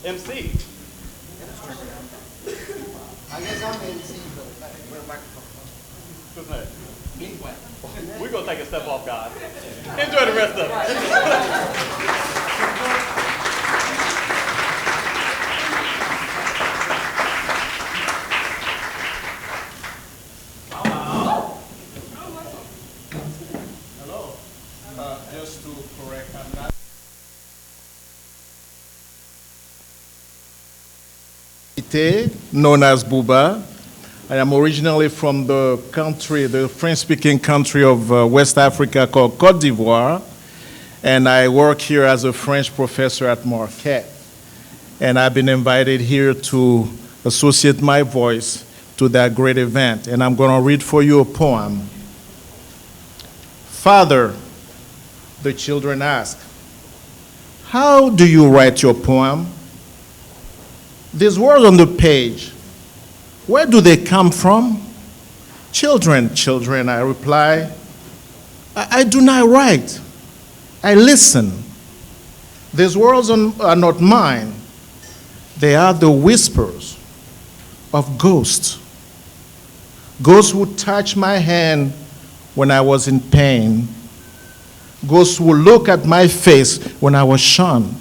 MC. I guess I'm MC, but where the microphone? What's that? We're going to take a step off, guys. Enjoy the rest of it. Hello. Just to correct, I'm not. Known as Buba. I am originally from the country, the French-speaking country of West Africa called Côte d'Ivoire, and I work here as a French professor at Marquette. And I've been invited here to associate my voice to that great event, and I'm going to read for you a poem. Father, the children ask, how do you write your poem? These words on the page, where do they come from? Children, children, I reply. I do not write. I listen. These words are not mine. They are the whispers of ghosts. Ghosts who touched my hand when I was in pain. Ghosts who looked at my face when I was shunned.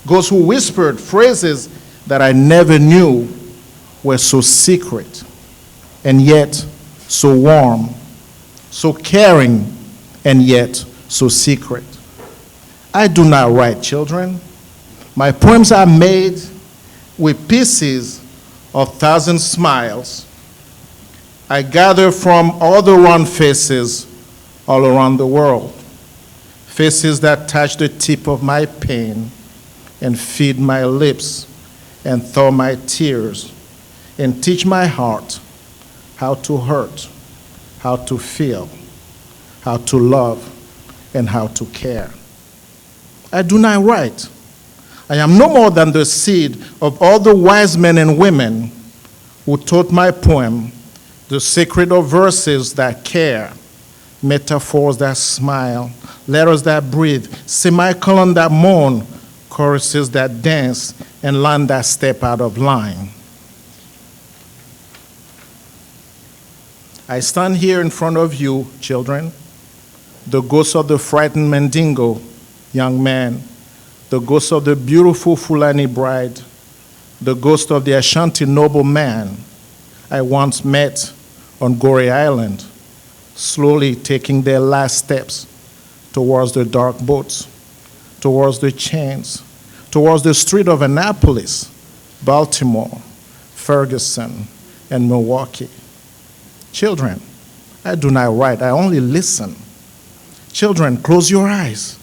Ghosts who whispered phrases that I never knew were so secret and yet so warm, so caring and yet so secret. I do not write, children. My poems are made with pieces of thousand smiles I gather from all the round faces all around the world, faces that touch the tip of my pain and feed my lips and thaw my tears and teach my heart how to hurt, how to feel, how to love, and how to care. I do not write. I am no more than the seed of all the wise men and women who taught my poem the secret of verses that care, metaphors that smile, letters that breathe, semicolon that mourn, choruses that dance, and line that step out of line. I stand here in front of you, children, the ghost of the frightened Mandingo, young man, the ghost of the beautiful Fulani bride, the ghost of the Ashanti noble man I once met on Goree Island, slowly taking their last steps towards the dark boats, towards the chains, towards the street of Annapolis, Baltimore, Ferguson, and Milwaukee. Children, I do not write, I only listen. Children, close your eyes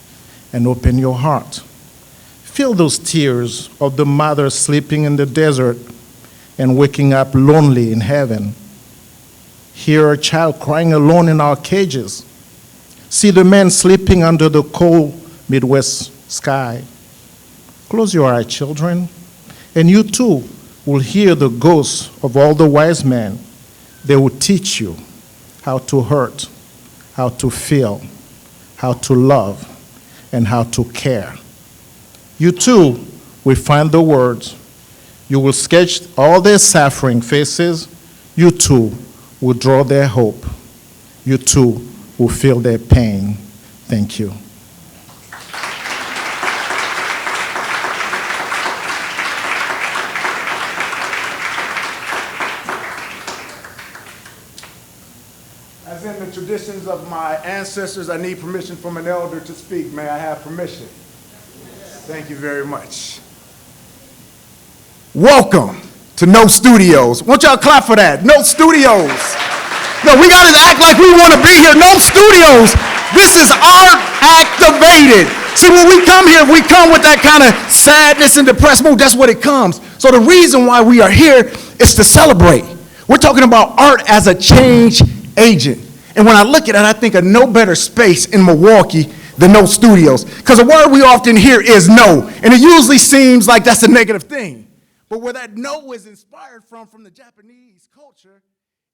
and open your heart. Feel those tears of the mother sleeping in the desert and waking up lonely in heaven. Hear a child crying alone in our cages. See the men sleeping under the cold Midwest sky. Close your eyes, children, and you too will hear the ghosts of all the wise men. They will teach you how to hurt, how to feel, how to love, and how to care. You too will find the words. You will sketch all their suffering faces. You too will draw their hope. You too will feel their pain. Thank you. As in the traditions of my ancestors, I need permission from an elder to speak. May I have permission? Thank you very much. Welcome to No Studios. Won't y'all clap for that? No Studios. No, we gotta act like we wanna be here. No Studios. This is art activated. See, when we come here, we come with that kind of sadness and depressed mood. That's what it comes. So the reason why we are here is to celebrate. We're talking about art as a change agent. And when I look at it, I think of no better space in Milwaukee than No Studios. Because the word we often hear is no. And it usually seems like that's a negative thing. But where that no is inspired from the Japanese culture,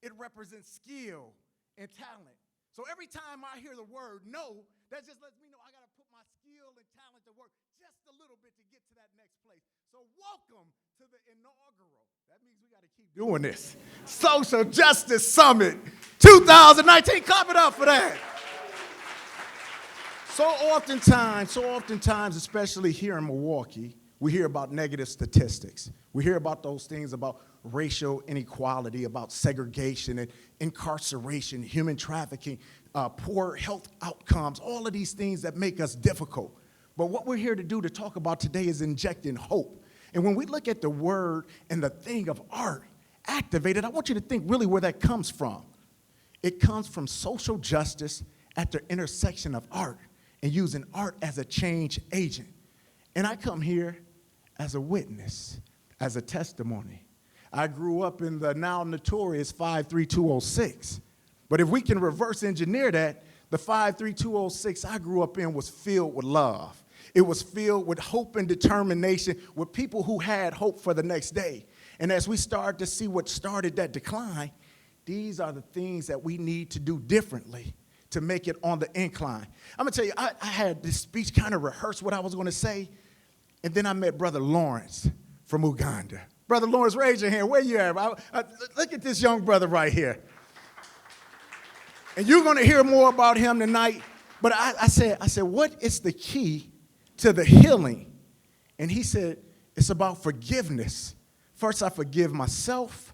it represents skill and talent. So every time I hear the word no, that just lets me know I got to put my skill and talent talent to work just a little bit to get to that next place. So welcome to the inaugural. That means we got to keep doing this. Social Justice Summit 2019. Clap it up for that. So oftentimes, especially here in Milwaukee, we hear about negative statistics. We hear about those things about racial inequality, about segregation and incarceration, human trafficking, poor health outcomes, all of these things that make us difficult. But what we're here to do to talk about today is injecting hope. And when we look at the word and the thing of art, activated, I want you to think really where that comes from. It comes from social justice at the intersection of art and using art as a change agent. And I come here as a witness, as a testimony. I grew up in the now notorious 53206. But if we can reverse engineer that, the 53206 I grew up in was filled with love. It was filled with hope and determination, with people who had hope for the next day. And as we start to see what started that decline, these are the things that we need to do differently to make it on the incline. I'm gonna tell you, I had this speech kind of rehearsed what I was gonna say, and then I met Brother Lawrence from Uganda. Brother Lawrence, raise your hand. Where you at? Look at this young brother right here. And you're gonna hear more about him tonight, but I said, what is the key to the healing? And he said, it's about forgiveness. First, I forgive myself,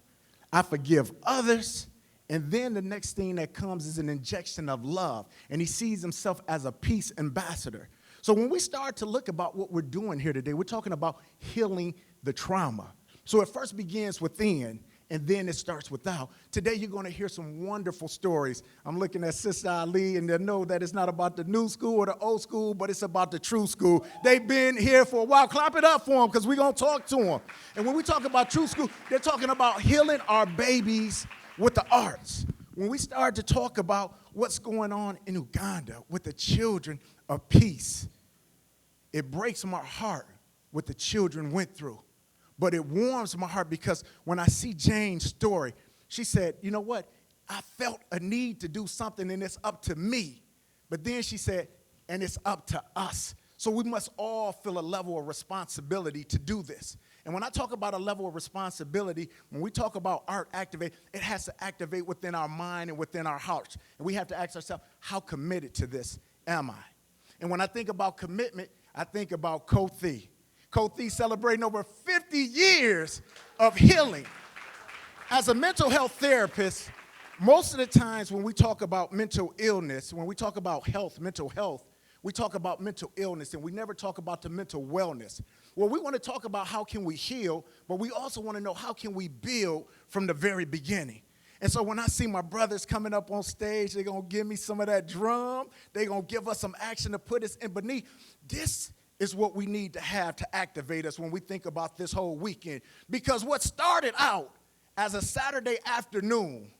I forgive others, and then the next thing that comes is an injection of love. And he sees himself as a peace ambassador. So when we start to look about what we're doing here today, we're talking about healing the trauma. So it first begins within, and then it starts without. Today you're going to hear some wonderful stories. I'm looking at Sister Ali, and they know that it's not about the new school or the old school, but it's about the true school. They've been here for a while. Clap it up for them, because we're going to talk to them. And when we talk about true school, they're talking about healing our babies with the arts. When we start to talk about what's going on in Uganda with the Children of Peace, it breaks my heart what the children went through. But it warms my heart because when I see Jane's story, she said, you know what? I felt a need to do something, and it's up to me. But then she said, and it's up to us. So we must all feel a level of responsibility to do this. And when I talk about a level of responsibility, when we talk about art activate, it has to activate within our mind and within our hearts. And we have to ask ourselves, how committed to this am I? And when I think about commitment, I think about Kothi. Kothi celebrating over 50 years of healing. As a mental health therapist, most of the times when we talk about mental illness, when we talk about mental health, we talk about mental illness, and we never talk about the mental wellness. Well, we want to talk about how can we heal, but we also want to know how can we build from the very beginning. And so when I see my brothers coming up on stage, they're going to give me some of that drum. They're going to give us some action to put us in beneath. This is what we need to have to activate us when we think about this whole weekend. Because what started out as a Saturday afternoon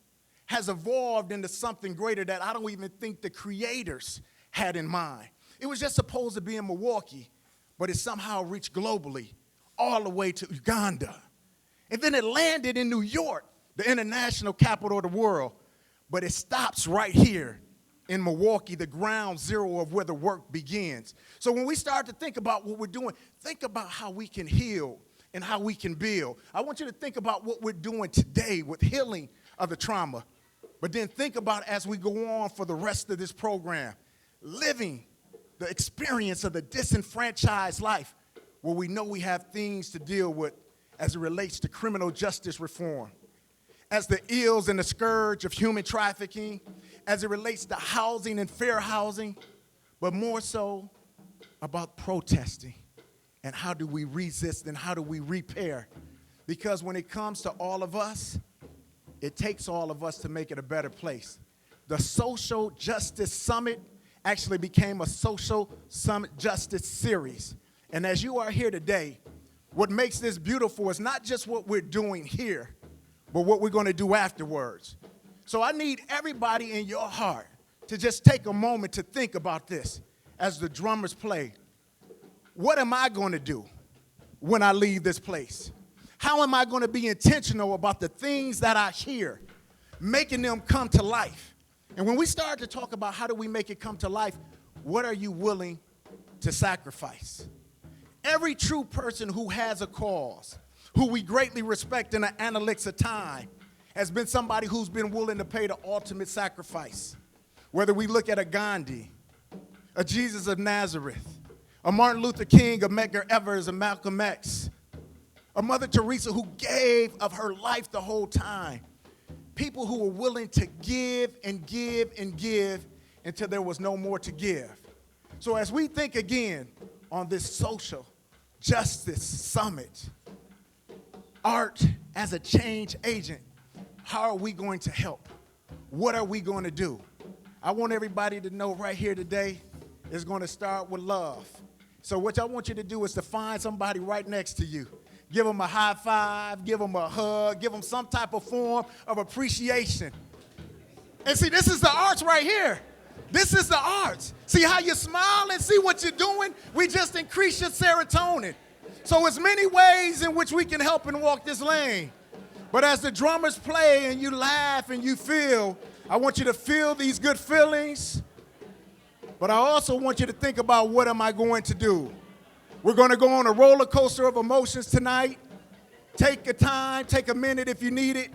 has evolved into something greater that I don't even think the creators had in mind. It was just supposed to be in Milwaukee, but it somehow reached globally, all the way to Uganda. And then it landed in New York, the international capital of the world, but it stops right here in Milwaukee, the ground zero of where the work begins. So when we start to think about what we're doing, think about how we can heal and how we can build. I want you to think about what we're doing today with healing of the trauma, but then think about as we go on for the rest of this program, living the experience of the disenfranchised life where we know we have things to deal with as it relates to criminal justice reform, as the ills and the scourge of human trafficking, as it relates to housing and fair housing, but more so about protesting and how do we resist and how do we repair. Because when it comes to all of us, it takes all of us to make it a better place. The Social Justice Summit actually became a Social Summit Justice series. And as you are here today, what makes this beautiful is not just what we're doing here, but what we're going to do afterwards. So I need everybody in your heart to just take a moment to think about this as the drummers play. What am I going to do when I leave this place? How am I going to be intentional about the things that I hear, making them come to life? And when we start to talk about how do we make it come to life, what are you willing to sacrifice. Every true person who has a cause, who we greatly respect in the analytics of time, has been somebody who's been willing to pay the ultimate sacrifice. Whether we look at a Gandhi, a Jesus of Nazareth, a Martin Luther King, a Medgar Evers, a Malcolm X, a Mother Teresa who gave of her life the whole time. People who were willing to give and give and give until there was no more to give. So as we think again on this social justice summit, art as a change agent, how are we going to help? What are we going to do? I want everybody to know right here today, it's going to start with love. So what I want you to do is to find somebody right next to you. Give them a high five, give them a hug, give them some type of form of appreciation. And see, this is the arts right here. This is the arts. See how you smile and see what you're doing? We just increase your serotonin. So there's many ways in which we can help and walk this lane. But as the drummers play and you laugh and you feel, I want you to feel these good feelings. But I also want you to think about, what am I going to do? We're going to go on a roller coaster of emotions tonight. Take a time, take a minute if you need it.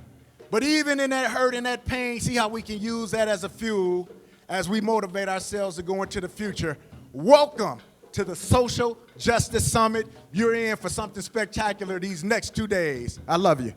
But even in that hurt and that pain, see how we can use that as a fuel as we motivate ourselves to go into the future. Welcome to the Social Justice Summit. You're in for something spectacular these next 2 days. I love you.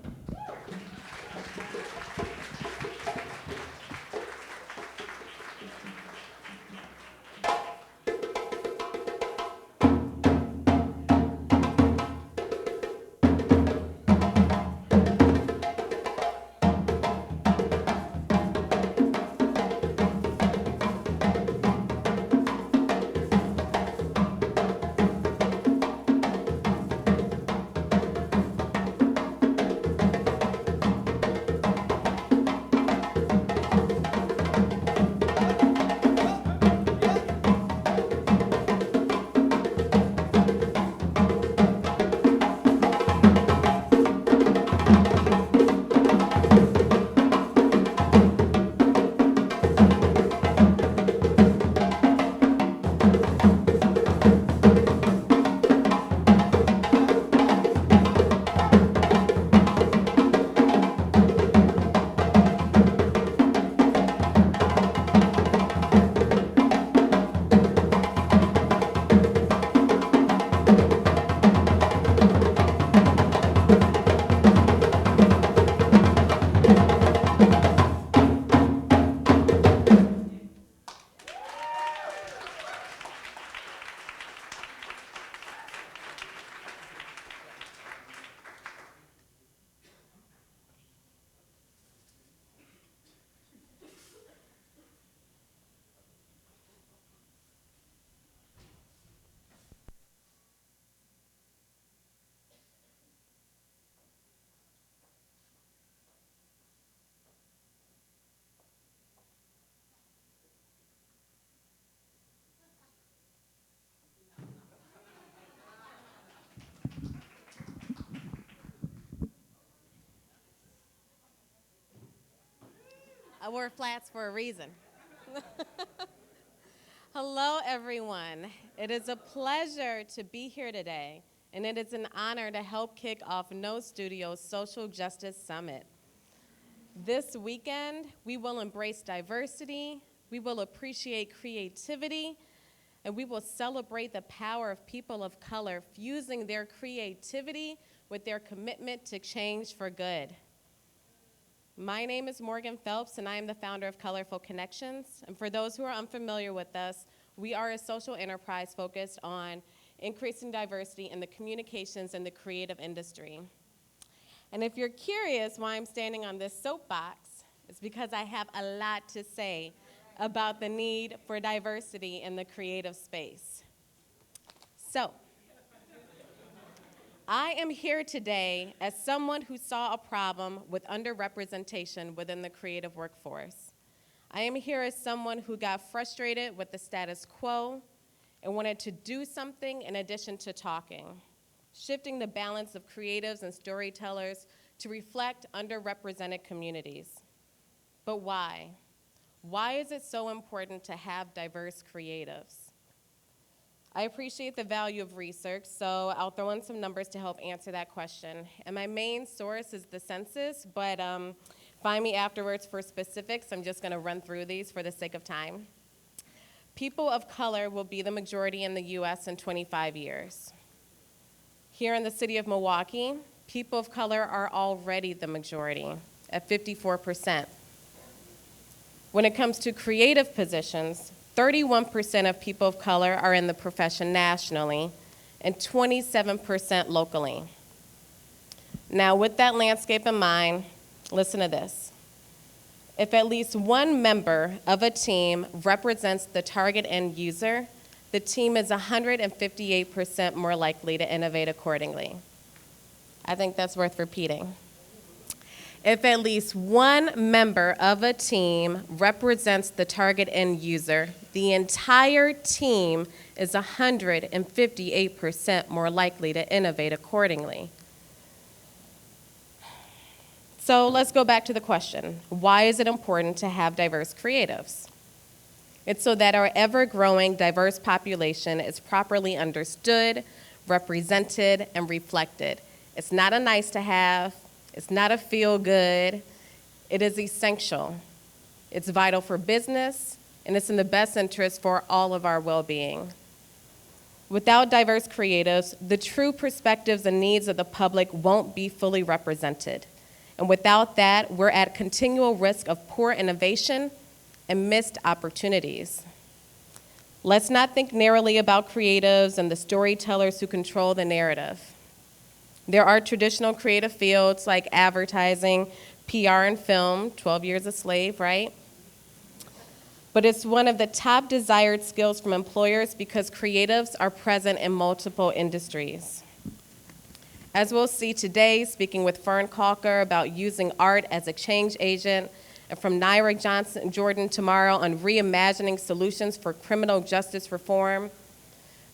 I wore flats for a reason. Hello, everyone. It is a pleasure to be here today, and it is an honor to help kick off No Studio's Social Justice Summit. This weekend, we will embrace diversity, we will appreciate creativity, and we will celebrate the power of people of color fusing their creativity with their commitment to change for good. My name is Morgan Phelps, and I am the founder of Colorful Connections. And for those who are unfamiliar with us, we are a social enterprise focused on increasing diversity in the communications and the creative industry. And if you're curious why I'm standing on this soapbox, it's because I have a lot to say about the need for diversity in the creative space. So, I am here today as someone who saw a problem with underrepresentation within the creative workforce. I am here as someone who got frustrated with the status quo and wanted to do something in addition to talking, shifting the balance of creatives and storytellers to reflect underrepresented communities. But why? Why is it so important to have diverse creatives? I appreciate the value of research, so I'll throw in some numbers to help answer that question. And my main source is the census, but find me afterwards for specifics. I'm just going to run through these for the sake of time. People of color will be the majority in the U.S. in 25 years. Here in the city of Milwaukee, people of color are already the majority at 54%. When it comes to creative positions, 31% of people of color are in the profession nationally and 27% locally. Now, with that landscape in mind, listen to this. If at least one member of a team represents the target end user, the team is 158% more likely to innovate accordingly. I think that's worth repeating. If at least one member of a team represents the target end user, the entire team is 158% more likely to innovate accordingly. So let's go back to the question. Why is it important to have diverse creatives? It's so that our ever-growing diverse population is properly understood, represented, and reflected. It's not a nice to have. It's not a feel good. It is essential. It's vital for business, and it's in the best interest for all of our well-being. Without diverse creatives, the true perspectives and needs of the public won't be fully represented. And without that, we're at continual risk of poor innovation and missed opportunities. Let's not think narrowly about creatives and the storytellers who control the narrative. There are traditional creative fields like advertising, PR, and film, 12 Years a Slave, right? But it's one of the top desired skills from employers because creatives are present in multiple industries. As we'll see today, speaking with Fern Calker about using art as a change agent, and from Naira Jordan tomorrow on reimagining solutions for criminal justice reform,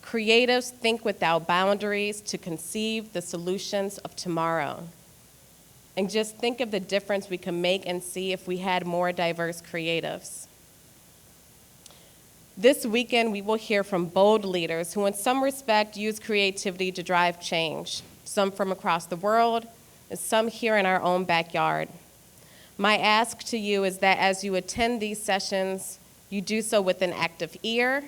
creatives think without boundaries to conceive the solutions of tomorrow. And just think of the difference we can make and see if we had more diverse creatives. This weekend, we will hear from bold leaders who in some respect use creativity to drive change, some from across the world, and some here in our own backyard. My ask to you is that as you attend these sessions, you do so with an active ear,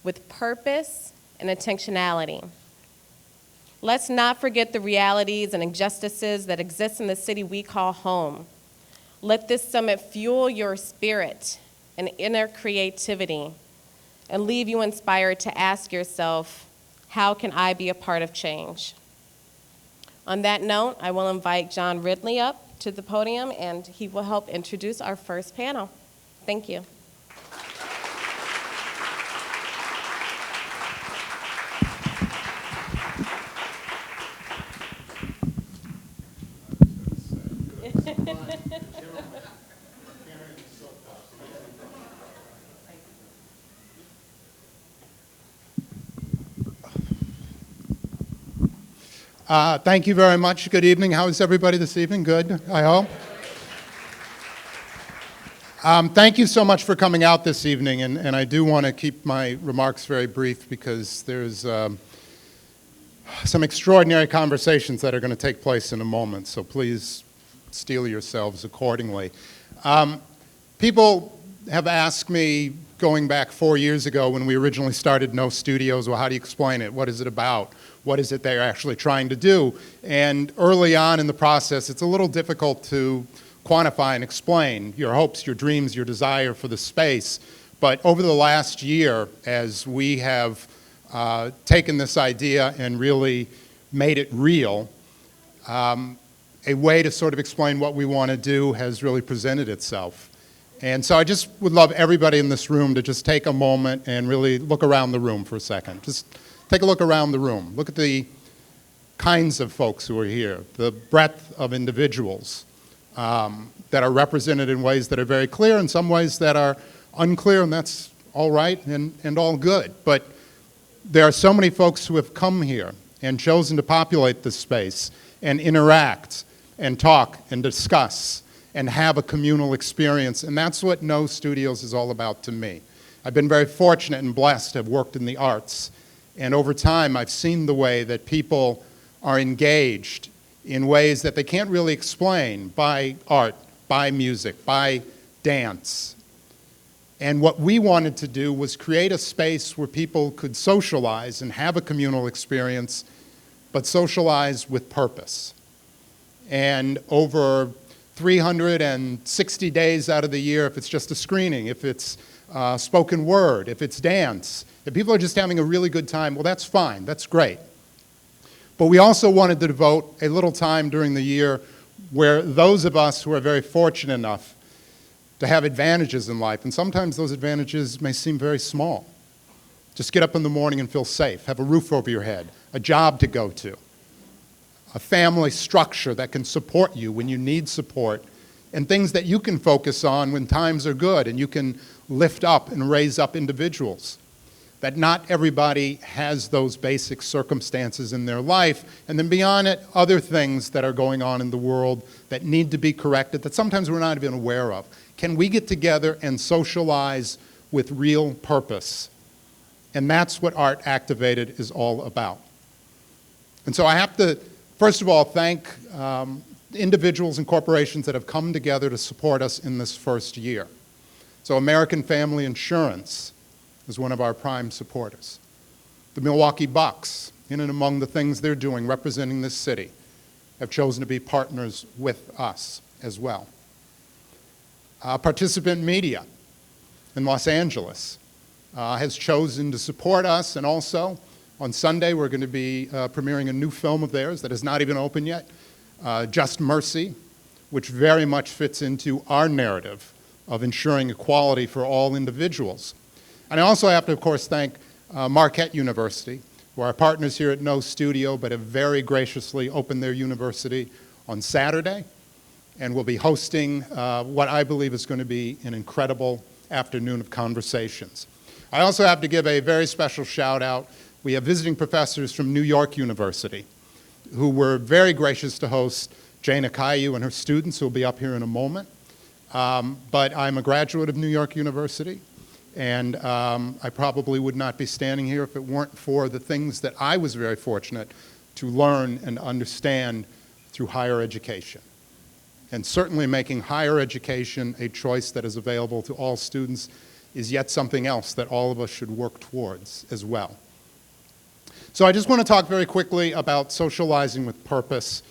with purpose, and intentionality. Let's not forget the realities and injustices that exist in the city we call home. Let this summit fuel your spirit and inner creativity and leave you inspired to ask yourself, how can I be a part of change? On that note, I will invite John Ridley up to the podium, and he will help introduce our first panel. Thank you. Thank you very much. Good evening. How is everybody this evening? Good, I hope. Thank you so much for coming out this evening, and I do want to keep my remarks very brief because there's some extraordinary conversations that are going to take place in a moment, so please steel yourselves accordingly. People have asked me, going back 4 years ago when we originally started No Studios, well, how do you explain it? What is it about? What is it they're actually trying to do? And early on in the process, it's a little difficult to quantify and explain your hopes, your dreams, your desire for the space. But over the last year, as we have taken this idea and really made it real, a way to sort of explain what we want to do has really presented itself. And so I just would love everybody in this room to just take a moment and really look around the room for a second. Just take a look around the room. Look at the kinds of folks who are here, the breadth of individuals that are represented in ways that are very clear, in some ways that are unclear, and that's all right and all good. But there are so many folks who have come here and chosen to populate this space and interact and talk and discuss and have a communal experience, and that's what No Studios is all about to me. I've been very fortunate and blessed to have worked in the arts. And over time, I've seen the way that people are engaged in ways that they can't really explain by art, by music, by dance. And what we wanted to do was create a space where people could socialize and have a communal experience, but socialize with purpose. And over 360 days out of the year, if it's just a screening, if it's spoken word, if it's dance, if people are just having a really good time, well, that's fine, that's great. But we also wanted to devote a little time during the year where those of us who are very fortunate enough to have advantages in life, and sometimes those advantages may seem very small. Just get up in the morning and feel safe, have a roof over your head, a job to go to, a family structure that can support you when you need support, and things that you can focus on when times are good, and you can lift up and raise up individuals. That not everybody has those basic circumstances in their life, and then beyond it, other things that are going on in the world that need to be corrected that sometimes we're not even aware of. Can we get together and socialize with real purpose? And that's what Art Activated is all about. And so I have to, first of all, thank individuals and corporations that have come together to support us in this first year. So American Family Insurance is one of our prime supporters. The Milwaukee Bucks, in and among the things they're doing representing this city, have chosen to be partners with us as well. Participant Media in Los Angeles has chosen to support us, and also on Sunday we're going to be premiering a new film of theirs that is not even open yet, Just Mercy, which very much fits into our narrative of ensuring equality for all individuals. And I also have to, of course, thank Marquette University, who are partners here at No Studio, but have very graciously opened their university on Saturday, and will be hosting what I believe is going to be an incredible afternoon of conversations. I also have to give a very special shout out. We have visiting professors from New York University who were very gracious to host Jane Ekayu and her students, who will be up here in a moment. But I'm a graduate of New York University, and I probably would not be standing here if it weren't for the things that I was very fortunate to learn and understand through higher education. And certainly making higher education a choice that is available to all students is yet something else that all of us should work towards as well. So I just want to talk very quickly about socializing with purpose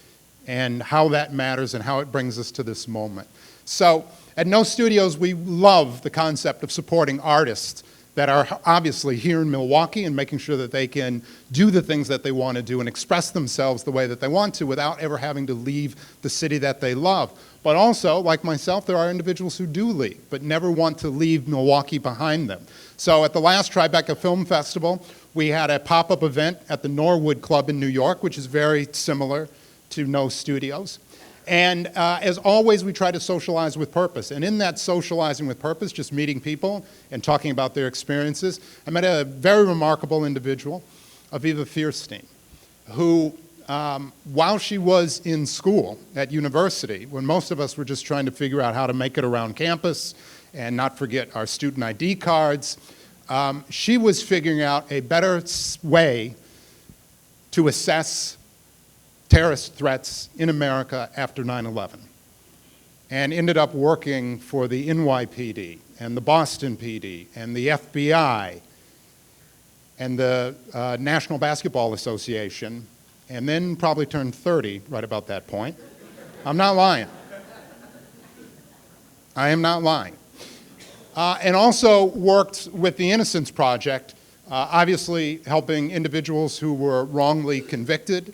and how that matters and how it brings us to this moment. So at No Studios, we love the concept of supporting artists that are obviously here in Milwaukee and making sure that they can do the things that they want to do and express themselves the way that they want to without ever having to leave the city that they love. But also, like myself, there are individuals who do leave, but never want to leave Milwaukee behind them. So at the last Tribeca Film Festival, we had a pop-up event at the Norwood Club in New York, which is very similar to No Studios. And as always, we try to socialize with purpose. And in that socializing with purpose, just meeting people and talking about their experiences, I met a very remarkable individual, Aviva Fierstein, who, while she was in school at university, when most of us were just trying to figure out how to make it around campus and not forget our student ID cards, she was figuring out a better way to assess terrorist threats in America after 9/11, and ended up working for the NYPD and the Boston PD and the FBI and the National Basketball Association, and then probably turned 30 right about that point. I'm not lying. I am not lying. And also worked with the Innocence Project, obviously helping individuals who were wrongly convicted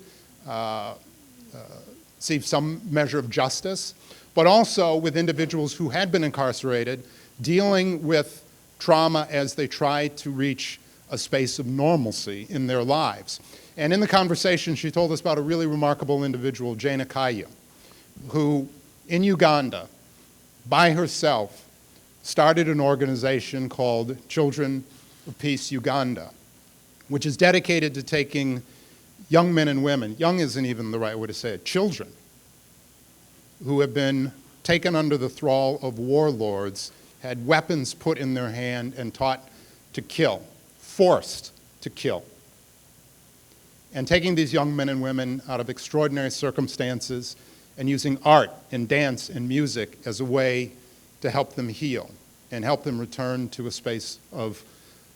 receive some measure of justice, but also with individuals who had been incarcerated, dealing with trauma as they tried to reach a space of normalcy in their lives. And in the conversation, she told us about a really remarkable individual, Jane Ekayu, who in Uganda, by herself, started an organization called Children of Peace Uganda, which is dedicated to taking young men and women, young isn't even the right way to say it, children, who have been taken under the thrall of warlords, had weapons put in their hand and taught to kill, forced to kill. And taking these young men and women out of extraordinary circumstances and using art and dance and music as a way to help them heal and help them return to a space of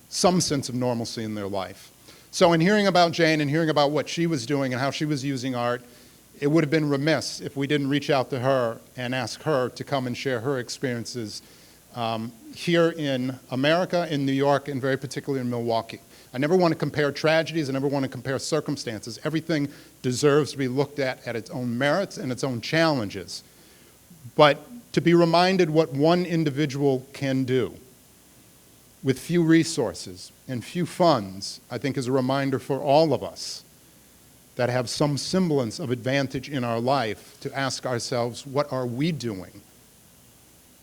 some sense of normalcy in their life. So in hearing about Jane and hearing about what she was doing and how she was using art, it would have been remiss if we didn't reach out to her and ask her to come and share her experiences here in America, in New York, and very particularly in Milwaukee. I never want to compare tragedies. I never want to compare circumstances. Everything deserves to be looked at its own merits and its own challenges. But to be reminded what one individual can do with few resources and few funds, I think is a reminder for all of us that have some semblance of advantage in our life to ask ourselves, what are we doing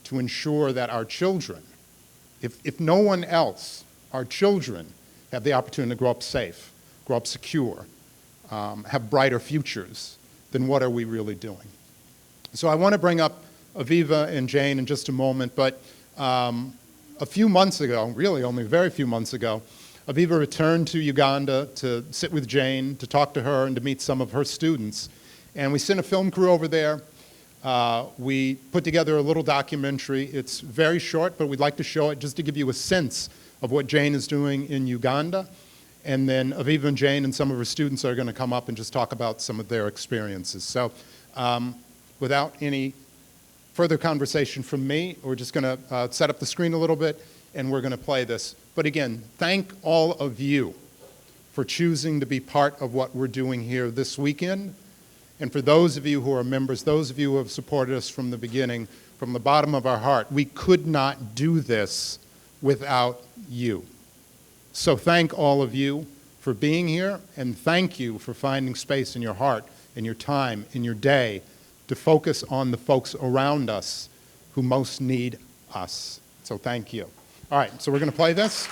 to ensure that our children, if no one else, our children have the opportunity to grow up safe, grow up secure, have brighter futures, then what are we really doing? So I want to bring up Aviva and Jane in just a moment, but a few months ago, really only a very few months ago, Aviva returned to Uganda to sit with Jane, to talk to her, and to meet some of her students. And we sent a film crew over there. We put together a little documentary. It's very short, but we'd like to show it just to give you a sense of what Jane is doing in Uganda. And then Aviva and Jane and some of her students are going to come up and just talk about some of their experiences. So without any further conversation from me, we're just going to set up the screen a little bit, and we're going to play this. But again, thank all of you for choosing to be part of what we're doing here this weekend. And for those of you who are members, those of you who have supported us from the beginning, from the bottom of our heart, we could not do this without you. So thank all of you for being here, and thank you for finding space in your heart, in your time, in your day, to focus on the folks around us who most need us. So thank you. All right, so we're going to play this.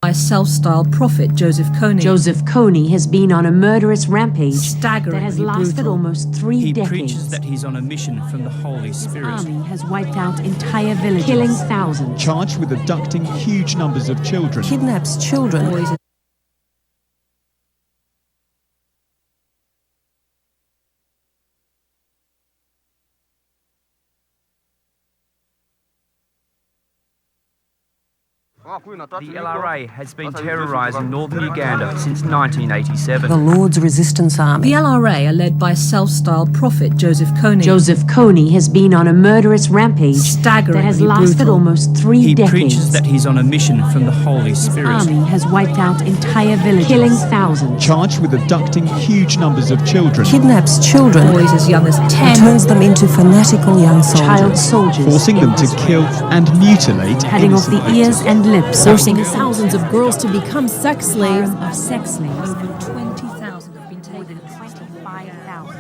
By self-styled prophet Joseph Kony. Joseph Kony has been on a murderous rampage that has Staggeringly lasted brutal. almost 3 decades. He preaches that he's on a mission from the Holy Spirit. His army has wiped out entire villages, killing thousands. Charged with abducting huge numbers of children. Kidnaps children. Boys. The LRA has been terrorising northern Uganda since 1987. The Lord's Resistance Army. The LRA are led by self-styled prophet Joseph Kony. Joseph Kony has been on a murderous rampage that has lasted brutal. almost 3 He decades. preaches that he's on a mission from the Holy Spirit. His army has wiped out entire villages, killing thousands. Charged with abducting huge numbers of children, Kidnaps children, boys as young as 10, and turns them into fanatical young child soldiers, forcing them to kill and mutilate cutting off the innocent ears and lips, forcing thousands of girls to become sex slaves. of sex slaves. Over 20,000 have been taken. More than 25,000.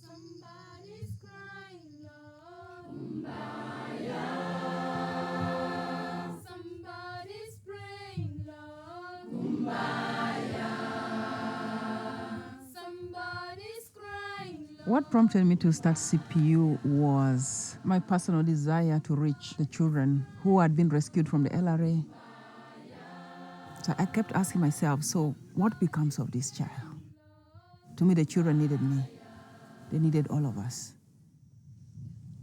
Somebody's crying, Lord. Somebody's praying, Lord. Somebody's crying, Lord. What prompted me to start CPU was my personal desire to reach the children who had been rescued from the LRA. So I kept asking myself, so what becomes of this child? To me, the children needed me. They needed all of us.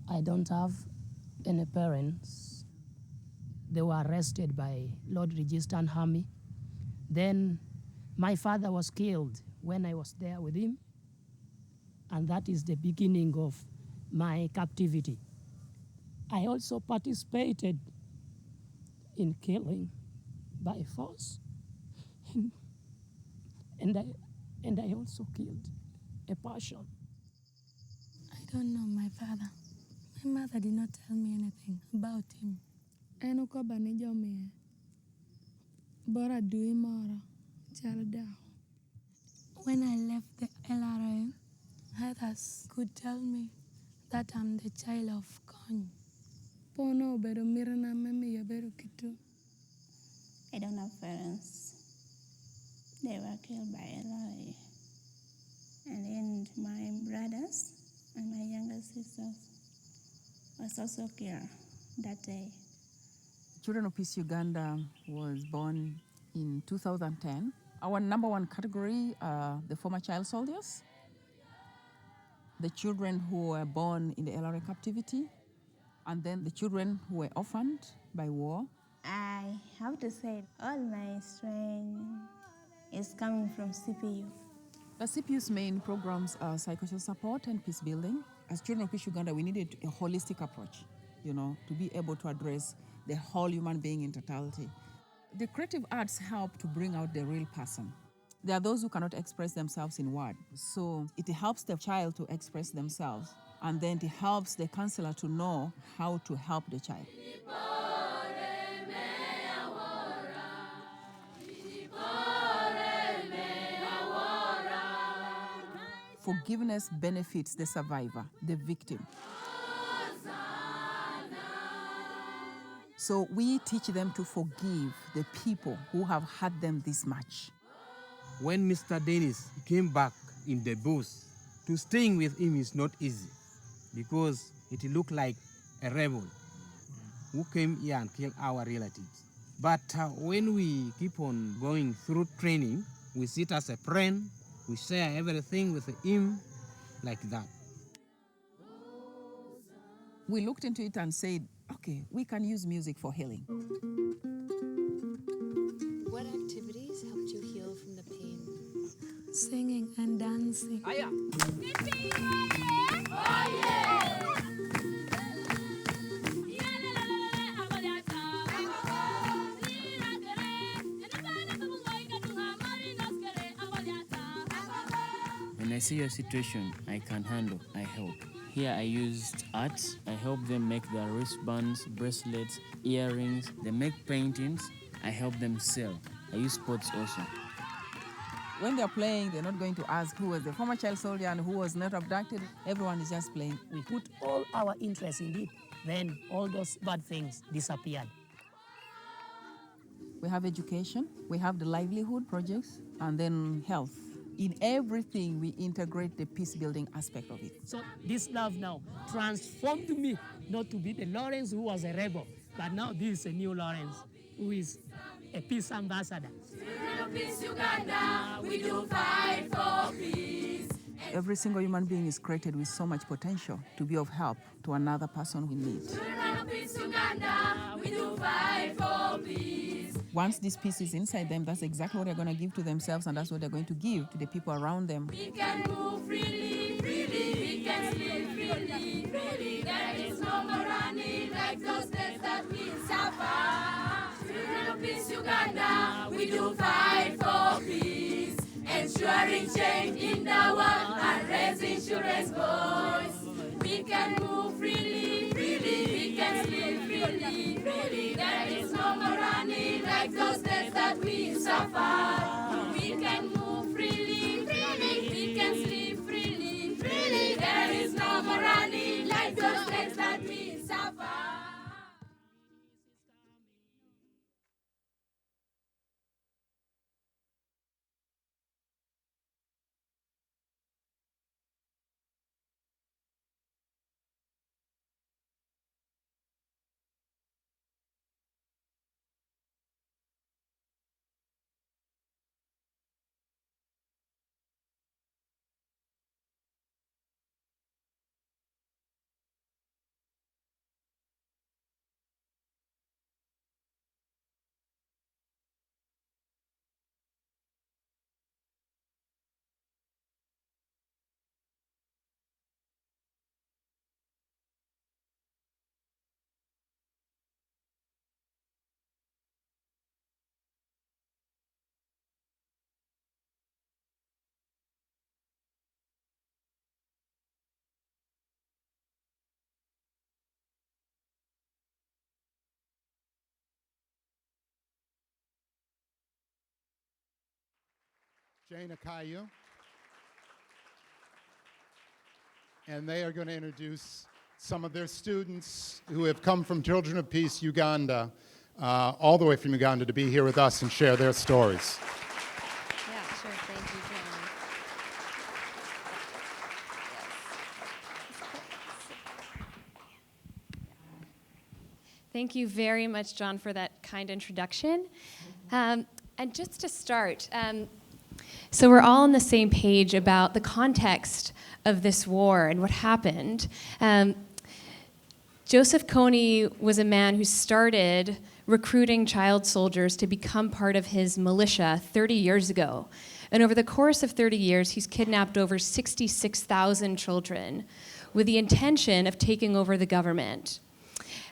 I don't have any parents. They were arrested by Lord Resistance Army. Then my father was killed when I was there with him. And that is the beginning of my captivity. I also participated in killing by force. and I also killed a person. I don't know my father. My mother did not tell me anything about him. Eno ko banijo miye. Bora dui moro. Chalda. When I left the LRA, others could tell me that I'm the child of Kony. Pono obedo mirna memi obedo kitu. I don't have parents. They were killed by LRA. And then my brothers and my younger sisters was also killed that day. Children of Peace Uganda was born in 2010. Our number one category are the former child soldiers, the children who were born in the LRA captivity, and then the children who were orphaned by war. I have to say all my strength is coming from CPU. The CPU's main programs are psychosocial support and peace building. As Children of Peace Uganda, we needed a holistic approach, to be able to address the whole human being in totality. The creative arts help to bring out the real person. There are those who cannot express themselves in words. So it helps the child to express themselves, and then it helps the counselor to know how to help the child. Forgiveness benefits the survivor, the victim. So we teach them to forgive the people who have hurt them this much. When Mr. Dennis came back in the bush, to staying with him is not easy because it looked like a rebel who came here and killed our relatives. But when we keep on going through training, we sit as a friend, we share everything with him like that. We looked into it and said, okay, we can use music for healing. What activities helped you heal from the pain? Singing and dancing. Aya. When I see a situation I can handle, I help. Here I used art. I help them make their wristbands, bracelets, earrings. They make paintings. I help them sell. I use sports also. When they're playing, they're not going to ask who was the former child soldier and who was not abducted. Everyone is just playing. We put all our interest in it, then all those bad things disappeared. We have education, we have the livelihood projects, and then health. In everything, we integrate the peace-building aspect of it. So this love now transformed me, not to be the Lawrence who was a rebel, but now this is a new Lawrence who is a peace ambassador. Children of Peace Uganda, we do fight for peace. every single human being is created with so much potential to be of help to another person in need. Children of Peace Uganda, we do fight for peace. Once this peace is inside them, that's exactly what they're going to give to themselves, and that's what they're going to give to the people around them. We can move freely, freely, we can live freely, freely. There is no more running like those days that we suffer. Children of Peace Uganda, we do fight for peace, ensuring change in the world and raising children's voice. We can move freely, freely, we can live freely, freely. There is no more running like those days that we suffer. We can move freely, freely, we can sleep freely, freely. There is no more running like those days that we suffer. Jane Ekayu. And they are going to introduce some of their students who have come from Children of Peace Uganda, all the way from Uganda, to be here with us and share their stories. Yeah, sure. Thank you, John. Thank you very much, John, for that kind introduction. And just to start, so we're all on the same page about the context of this war and what happened. Joseph Kony was a man who started recruiting child soldiers to become part of his militia 30 years ago. And over the course of 30 years, he's kidnapped over 66,000 children with the intention of taking over the government.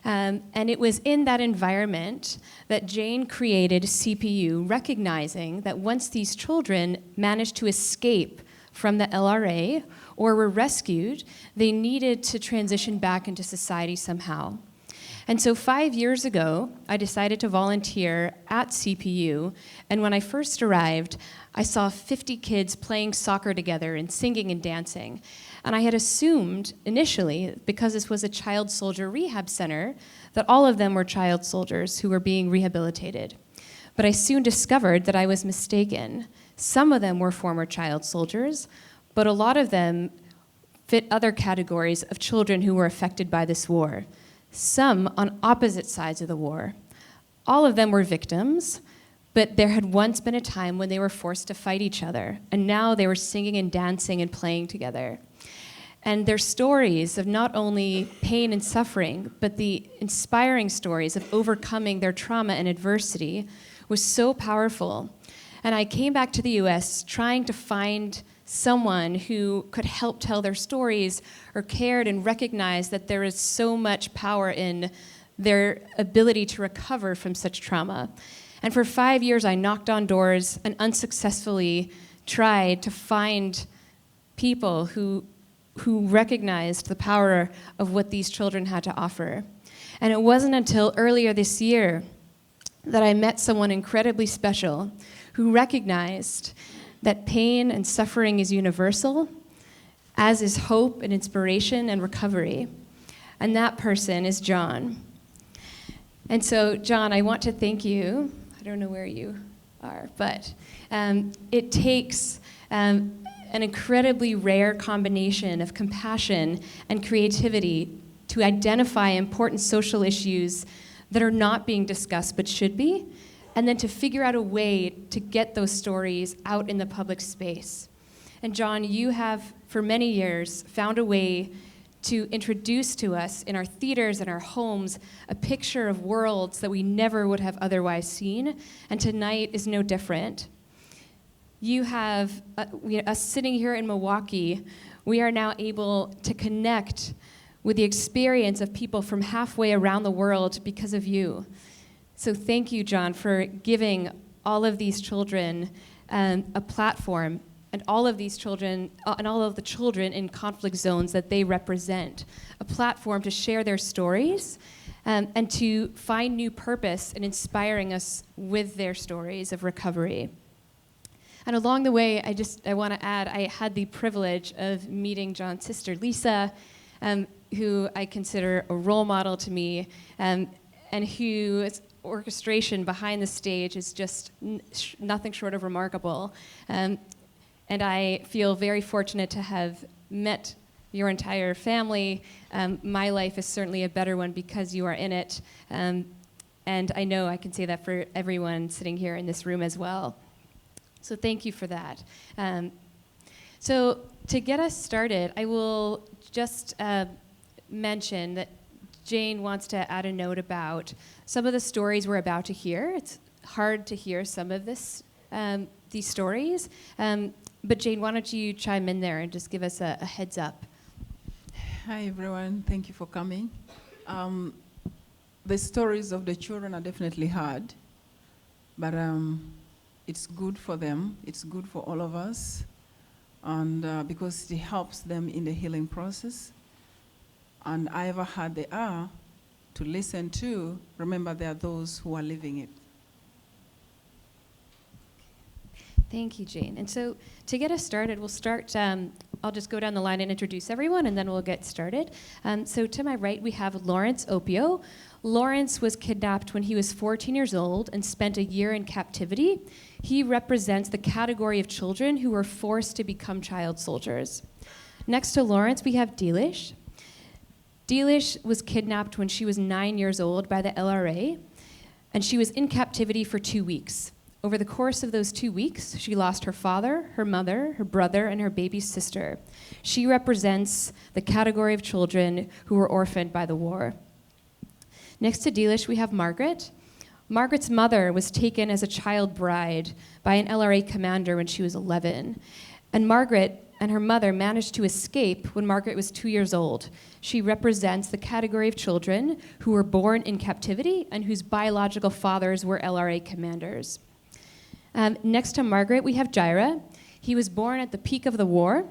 And it was in that environment that Jane created CPU, recognizing that once these children managed to escape from the LRA or were rescued, they needed to transition back into society somehow. And so 5 years ago, I decided to volunteer at CPU, and when I first arrived, I saw 50 kids playing soccer together and singing and dancing. And I had assumed initially, because this was a child soldier rehab center, that all of them were child soldiers who were being rehabilitated. But I soon discovered that I was mistaken. Some of them were former child soldiers, but a lot of them fit other categories of children who were affected by this war. Some on opposite sides of the war. All of them were victims, but there had once been a time when they were forced to fight each other, and now they were singing and dancing and playing together. And their stories of not only pain and suffering, but the inspiring stories of overcoming their trauma and adversity was so powerful. And I came back to the US trying to find someone who could help tell their stories or cared and recognized that there is so much power in their ability to recover from such trauma. And for 5 years, I knocked on doors and unsuccessfully tried to find people who recognized the power of what these children had to offer. And it wasn't until earlier this year that I met someone incredibly special who recognized that pain and suffering is universal, as is hope and inspiration and recovery. And that person is John. And so, John, I want to thank you. I don't know where you are, but it takes an incredibly rare combination of compassion and creativity to identify important social issues that are not being discussed but should be, and then to figure out a way to get those stories out in the public space. And John, you have, for many years, found a way to introduce to us in our theaters and our homes a picture of worlds that we never would have otherwise seen, and tonight is no different. You have us sitting here in Milwaukee. We are now able to connect with the experience of people from halfway around the world because of you. So thank you, John, for giving all of these children a platform, and all of these children, and all of the children in conflict zones that they represent, a platform to share their stories and to find new purpose in inspiring us with their stories of recovery. And along the way, I want to add, I had the privilege of meeting John's sister, Lisa, who I consider a role model to me, and whose orchestration behind the stage is just nothing short of remarkable. And I feel very fortunate to have met your entire family. My life is certainly a better one because you are in it. And I know I can say that for everyone sitting here in this room as well. So thank you for that. So to get us started, I will just mention that Jane wants to add a note about some of the stories we're about to hear. It's hard to hear some of these stories, but Jane, why don't you chime in there and just give us a heads up? Hi everyone, thank you for coming. The stories of the children are definitely hard, but it's good for them, it's good for all of us, and because it helps them in the healing process. And however hard they are to listen to, remember there are those who are living it. Thank you, Jane. And so to get us started, we'll start, I'll just go down the line and introduce everyone, and then we'll get started. So to my right, we have Lawrence Opio. Lawrence was kidnapped when he was 14 years old and spent a year in captivity. He represents the category of children who were forced to become child soldiers. Next to Lawrence, we have Delish. Delish was kidnapped when she was 9 years old by the LRA, and she was in captivity for 2 weeks. Over the course of those 2 weeks, she lost her father, her mother, her brother, and her baby sister. She represents the category of children who were orphaned by the war. Next to Delish, we have Margaret. Margaret's mother was taken as a child bride by an LRA commander when she was 11. And Margaret and her mother managed to escape when Margaret was 2 years old. She represents the category of children who were born in captivity and whose biological fathers were LRA commanders. Next to Margaret, we have Jaira. He was born at the peak of the war,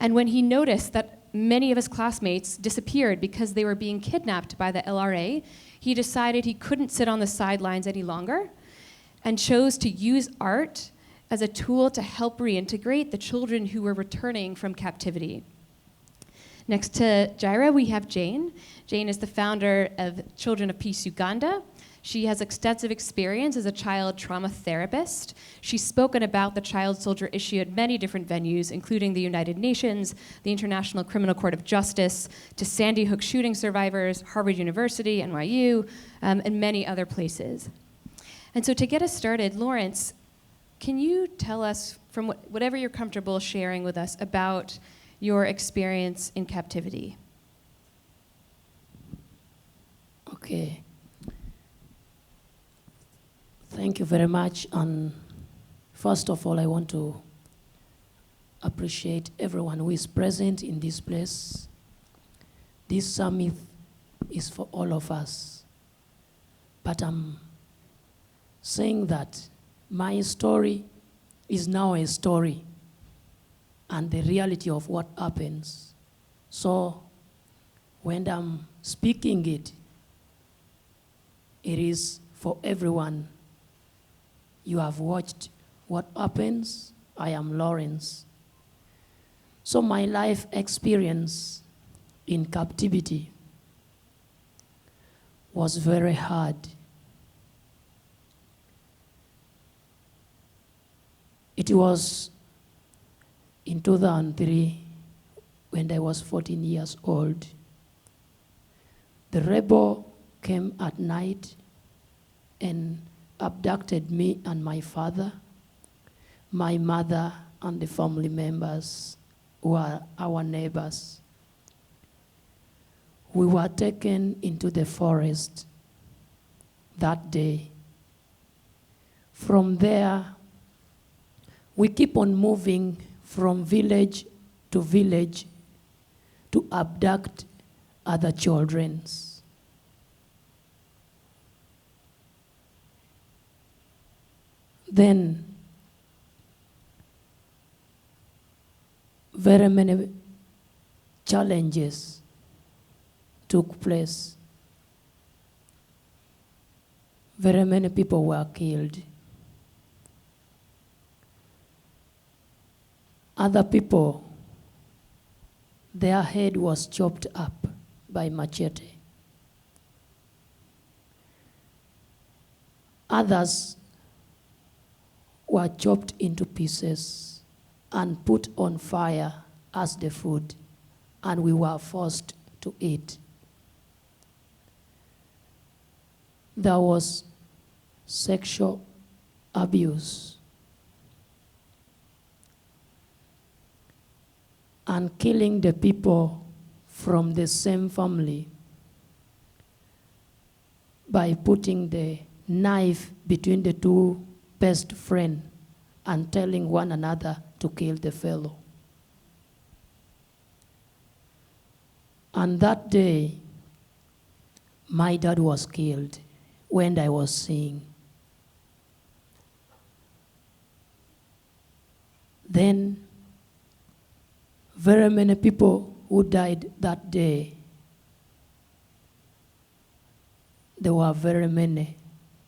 and when he noticed that many of his classmates disappeared because they were being kidnapped by the LRA, he decided he couldn't sit on the sidelines any longer and chose to use art as a tool to help reintegrate the children who were returning from captivity. Next to Jaira, we have Jane. Jane is the founder of Children of Peace Uganda. She has extensive experience as a child trauma therapist. She's spoken about the child soldier issue at many different venues, including the United Nations, the International Criminal Court of Justice, to Sandy Hook shooting survivors, Harvard University, NYU, and many other places. And so to get us started, Lawrence, can you tell us, from whatever you're comfortable sharing with us, about your experience in captivity? Okay. Thank you very much. And first of all, I want to appreciate everyone who is present in this place. This summit is for all of us. But I'm saying that my story is now a story and the reality of what happens. So when I'm speaking it, it is for everyone. You have watched what happens. I am Lawrence. So my life experience in captivity was very hard. It was in 2003 when I was 14 years old. The rebel came at night and abducted me and my father, my mother, and the family members. who are our neighbors. We were taken into the forest that day. From there, we keep on moving from village to village to abduct other children. Then, very many challenges took place. Very many people were killed. Other people, their head was chopped up by machete. Others were chopped into pieces and put on fire as the food, and we were forced to eat. There was sexual abuse and killing the people from the same family by putting the knife between the two best friends and telling one another to kill the fellow. And that day, my dad was killed when I was seeing. Then, very many people who died that day, there were very many.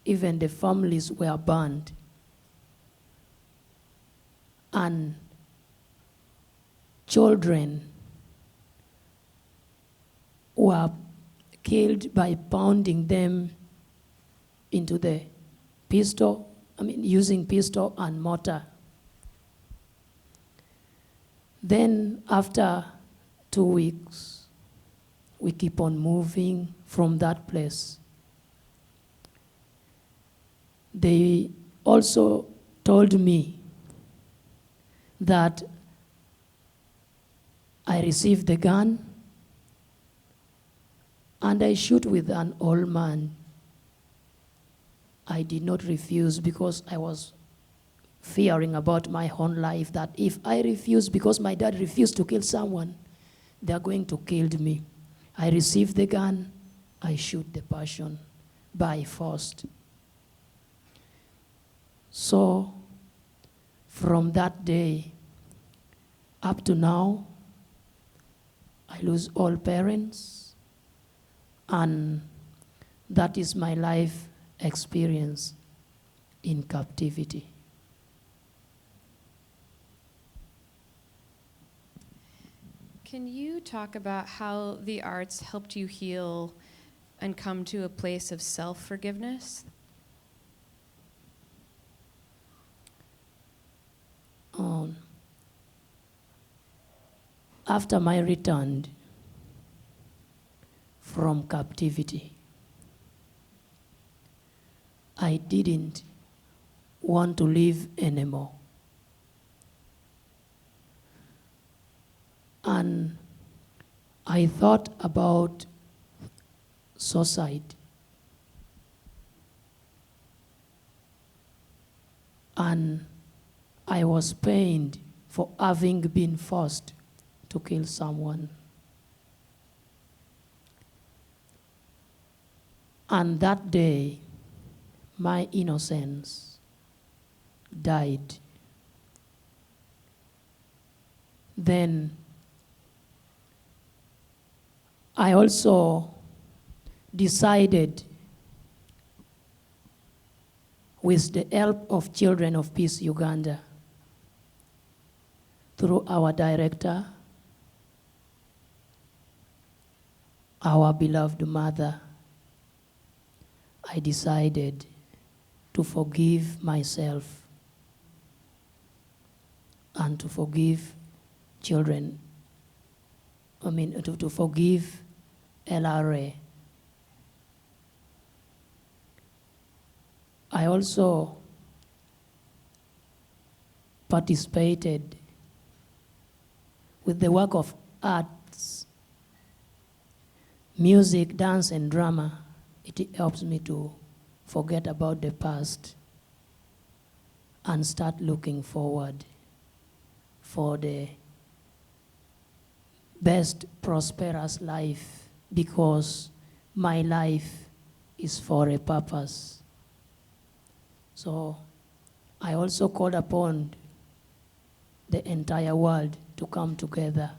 Even the families were burned. And children were killed by pounding them into the pistol, using pistol and mortar. Then after 2 weeks, we keep on moving from that place. They also told me that I received the gun and I shoot with an old man. I did not refuse because I was fearing about my own life, that if I refuse because my dad refused to kill someone, they're going to kill me. I received the gun, I shoot the person by force. So, from that day up to now, I lose all parents, and that is my life experience in captivity. Can you talk about how the arts helped you heal and come to a place of self-forgiveness? After my return from captivity, I didn't want to live anymore. And I thought about suicide. And I was pained for having been forced to kill someone. And that day, my innocence died. Then I also decided, with the help of Children of Peace Uganda, through our director, our beloved mother, I decided to forgive myself and to forgive children, to forgive LRA. I also participated with the work of arts, music, dance, and drama, it helps me to forget about the past and start looking forward for the best prosperous life, because my life is for a purpose. So I also called upon the entire world to come together.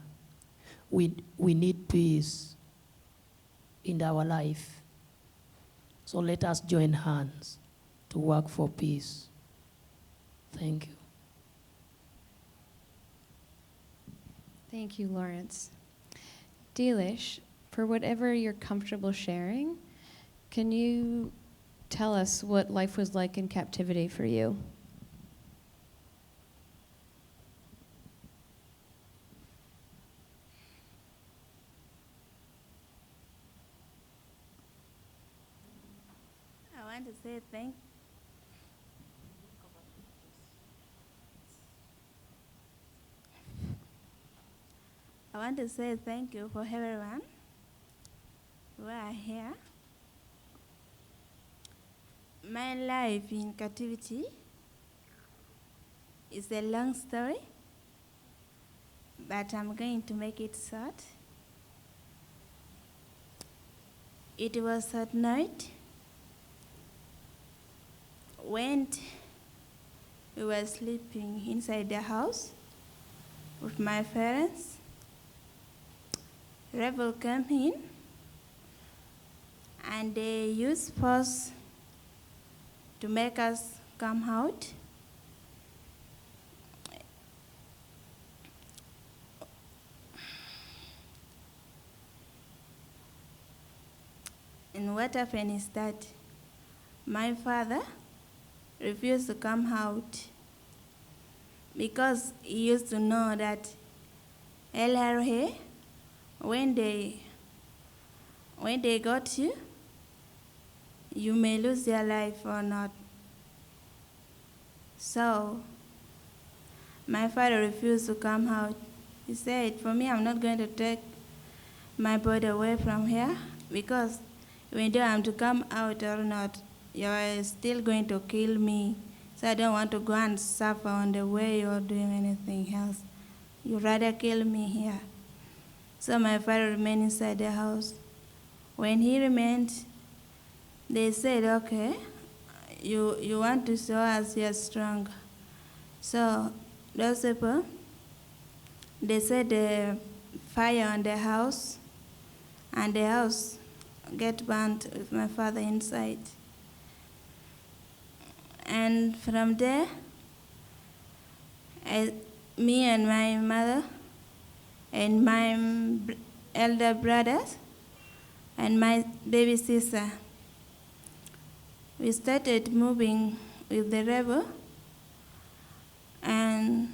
We need peace in our life. So let us join hands to work for peace. Thank you. Thank you, Lawrence. Delish, for whatever you're comfortable sharing, can you tell us what life was like in captivity for you? I want to say thank you for everyone who are here. My life in captivity is a long story, but I'm going to make it short. It was at night when we were sleeping inside the house with my parents. Rebel came in and they used force to make us come out. And what happened is that my father refused to come out because he used to know that LRA, when they got you, you may lose your life or not. So my father refused to come out. He said, for me, I'm not going to take my body away from here, because whether I'm to come out or not, you're still going to kill me. So I don't want to go and suffer on the way or doing anything else. You'd rather kill me here. So my father remained inside the house. When he remained, they said, okay, you want to show us you're strong. So those people, they set the fire on the house, and the house get burnt with my father inside. And from there, me and my mother and my elder brothers and my baby sister, we started moving with the rebel. And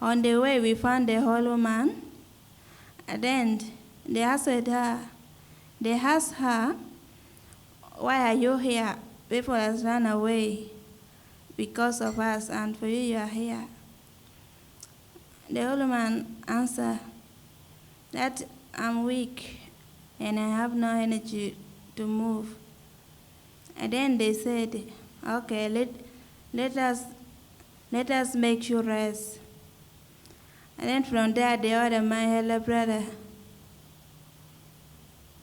on the way, we found the old woman. And then they asked her, why are you here? People have run away because of us, and for you are here. The old man answered that I'm weak and I have no energy to move. And then they said, okay, let us make you rest. And then from there, they ordered my elder brother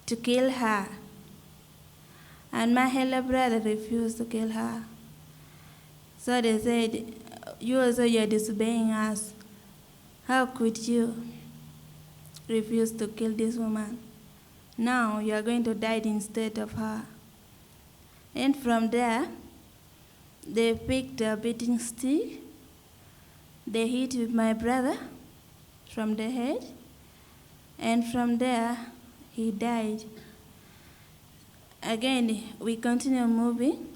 to kill her. And my elder brother refused to kill her. So they said, you're disobeying us. How could you refuse to kill this woman? Now you are going to die instead of her. And from there, they picked a beating stick. They hit with my brother from the head. And from there, he died. Again, we continue moving.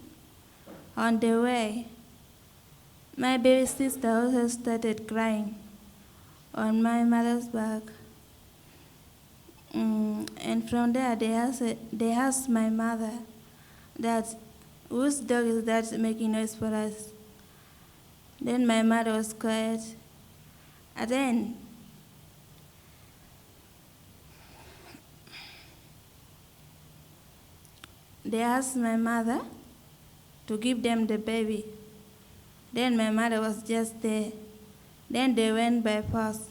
On the way, my baby sister also started crying on my mother's back. And from there, they asked my mother that, whose dog is that making noise for us? Then my mother was quiet. And then they asked my mother to give them the baby. Then my mother was just there. Then they went by force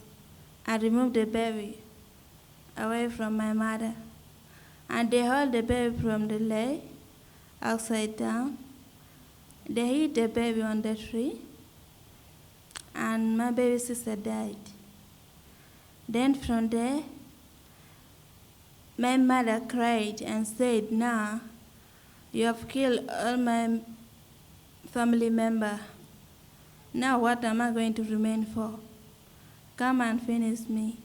and removed the baby away from my mother. And they held the baby from the leg, upside down. They hid the baby on the tree, and my baby sister died. Then from there, my mother cried and said, "Now, you have killed all my family members. Now what am I going to remain for? Come and finish me."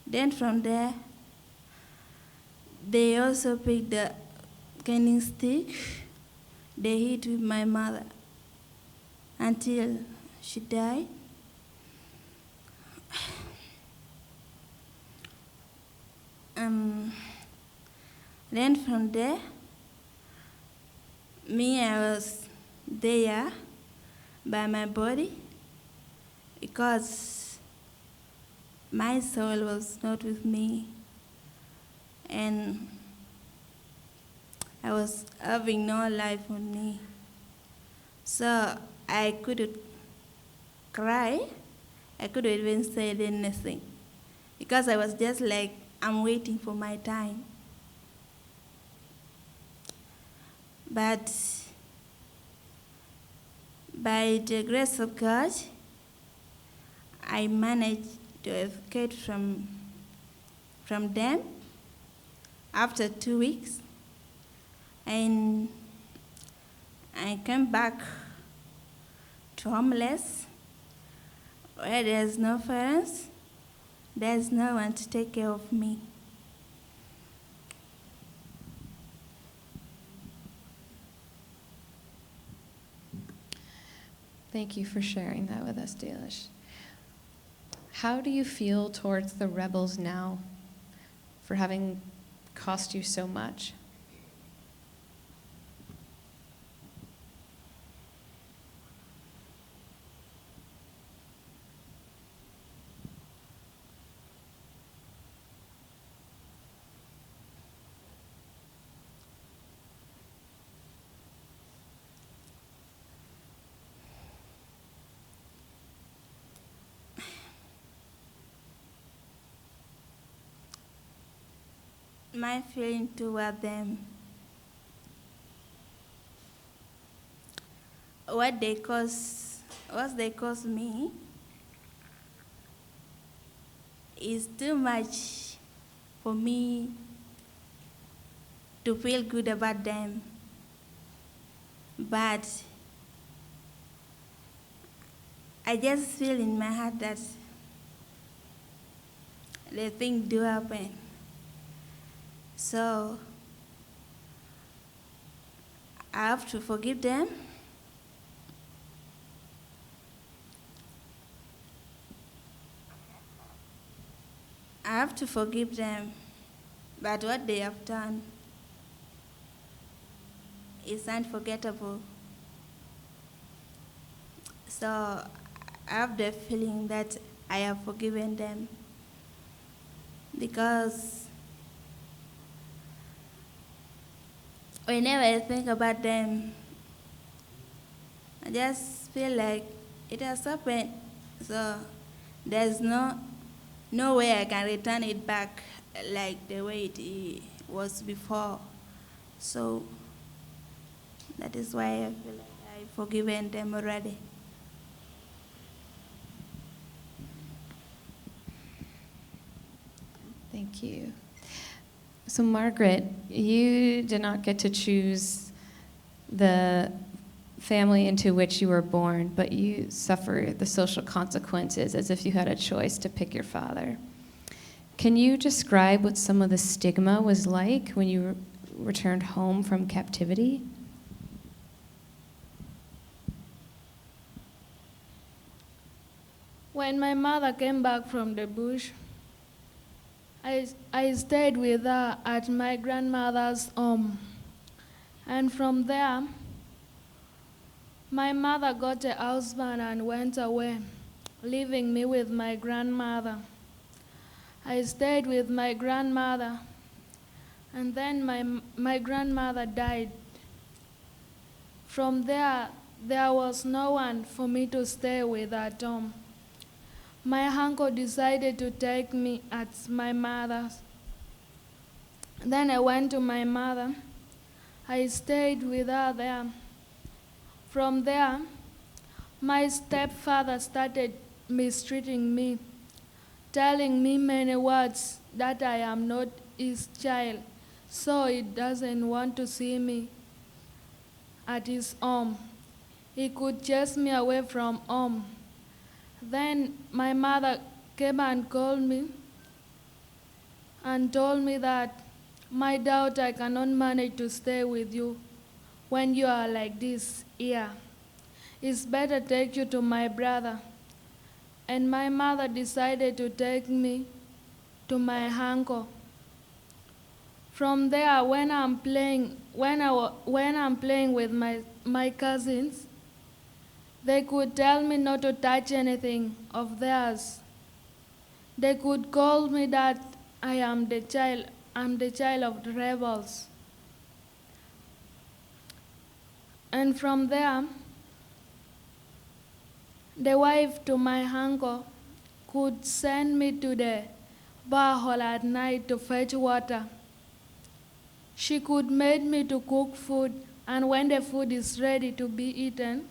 Then from there, they also picked the caning stick. They hit with my mother until she died. Then from there, I was there by my body because my soul was not with me, and I was having no life on me. So I couldn't cry, I couldn't even say anything because I was just like, I'm waiting for my time. But by the grace of God, I managed to escape from them after 2 weeks. And I came back to homeless, where there's no parents, there's no one to take care of me. Thank you for sharing that with us, Delish. How do you feel towards the rebels now for having cost you so much? My feeling toward them, what they caused me is too much for me to feel good about them. But I just feel in my heart that the thing do happen. So I have to forgive them. I have to forgive them, but what they have done is unforgettable. So I have the feeling that I have forgiven them because whenever I think about them, I just feel like it has happened. So there's no way I can return it back like the way it was before. So that is why I feel like I've forgiven them already. Thank you. So Margaret, you did not get to choose the family into which you were born, but you suffer the social consequences as if you had a choice to pick your father. Can you describe what some of the stigma was like when you returned home from captivity? When my mother came back from the bush, I stayed with her at my grandmother's home. And from there, my mother got a husband and went away, leaving me with my grandmother. I stayed with my grandmother, And then my grandmother died. From there was no one for me to stay with at home. My uncle decided to take me at my mother's. Then I went to my mother. I stayed with her there. From there, my stepfather started mistreating me, telling me many words that I am not his child, so he doesn't want to see me at his home. He could chase me away from home. Then my mother came and called me and told me that, my daughter, I cannot manage to stay with you when you are like this here. It's better take you to my brother. And my mother decided to take me to my uncle. From there, when I'm playing with my cousins, they could tell me not to touch anything of theirs. They could call me that I'm the child of the rebels. And from there, the wife to my uncle could send me to the borehole at night to fetch water. She could make me to cook food, and when the food is ready to be eaten,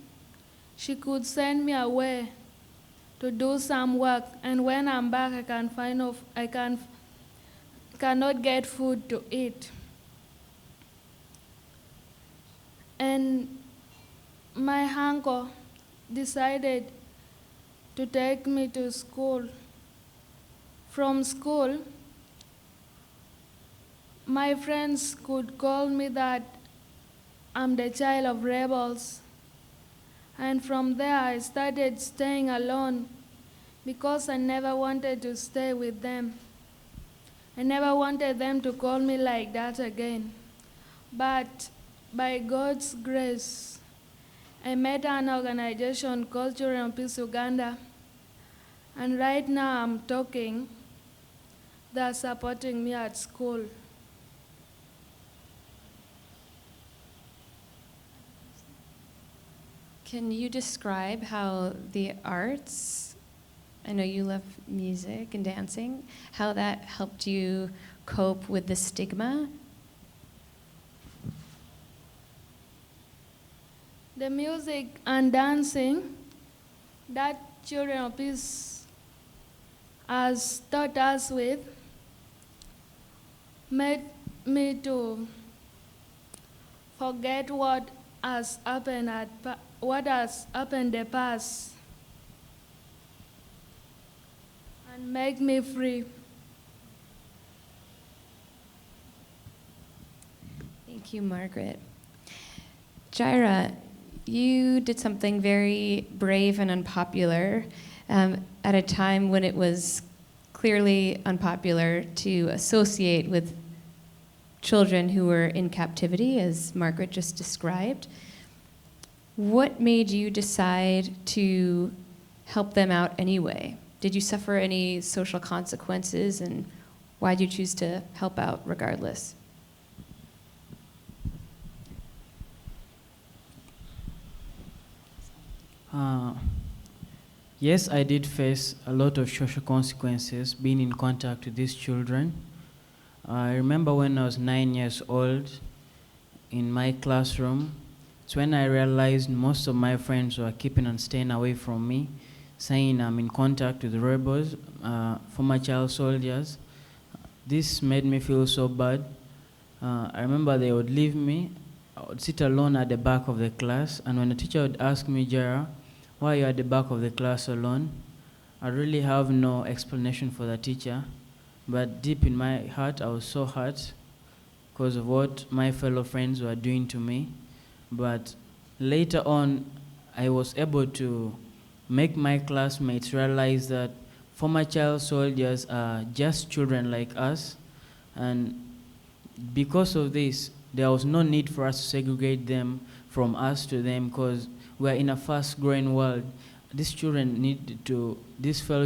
she could send me away to do some work, and when I'm back, I cannot get food to eat. And my uncle decided to take me to school. From school, my friends could call me that I'm the child of rebels. And from there, I started staying alone because I never wanted to stay with them. I never wanted them to call me like that again. But by God's grace, I met an organization called Children of Peace Uganda, and right now I'm talking. They're supporting me at school. Can you describe how the arts, I know you love music and dancing, how that helped you cope with the stigma? The music and dancing that Children of Peace has taught us with made me to forget what has happened in the past and make me free. Thank you, Margaret. Jaira, you did something very brave and unpopular at a time when it was clearly unpopular to associate with children who were in captivity, as Margaret just described. What made you decide to help them out anyway? Did you suffer any social consequences, and why did you choose to help out regardless? Yes, I did face a lot of social consequences being in contact with these children. I remember when I was 9 years old in my classroom, it's when I realized most of my friends were keeping on staying away from me, saying I'm in contact with rebels, former child soldiers. This made me feel so bad. I remember they would leave me. I would sit alone at the back of the class, and when the teacher would ask me, Jara, why are you at the back of the class alone? I really have no explanation for the teacher, but deep in my heart, I was so hurt because of what my fellow friends were doing to me. But later on, I was able to make my classmates realize that former child soldiers are just children like us, and because of this, there was no need for us to segregate them from us to them, because we're in a fast-growing world. These fellow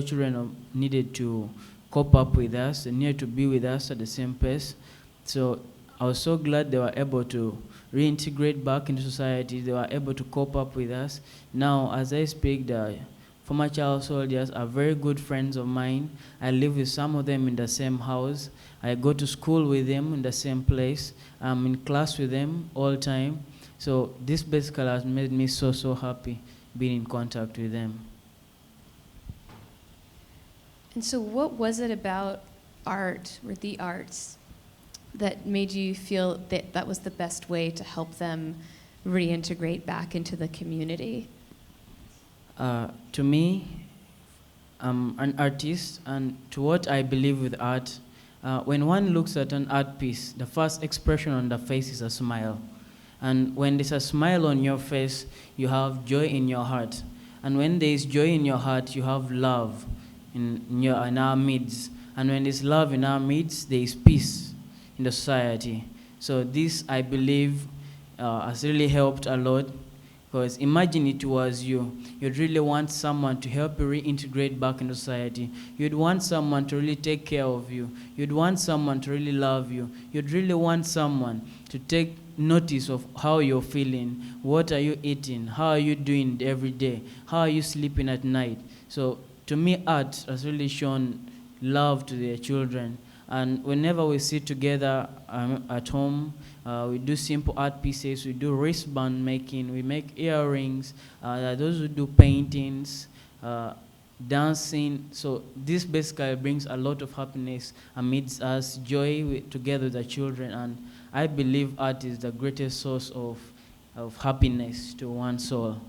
children needed to cope up with us, and needed to be with us at the same pace. So I was so glad they were able to reintegrate back into society. They were able to cope up with us. Now, as I speak, the former child soldiers are very good friends of mine. I live with some of them in the same house. I go to school with them in the same place. I'm in class with them all the time. So this basically has made me so happy being in contact with them. And so what was it about art, or the arts, that made you feel that that was the best way to help them reintegrate back into the community? To me, I'm an artist, and to what I believe with art, when one looks at an art piece, the first expression on the face is a smile. And when there's a smile on your face, you have joy in your heart. And when there is joy in your heart, you have love in our midst. And when there's love in our midst, there is peace in the society. So this, I believe, has really helped a lot. Because imagine it was you. You'd really want someone to help you reintegrate back into society. You'd want someone to really take care of you. You'd want someone to really love you. You'd really want someone to take notice of how you're feeling. What are you eating? How are you doing every day? How are you sleeping at night? So to me, art has really shown love to their children. And whenever we sit together at home, we do simple art pieces, we do wristband making, we make earrings, those who do paintings, dancing. So this basically brings a lot of happiness amidst us, joy together with the children. And I believe art is the greatest source of happiness to one's soul.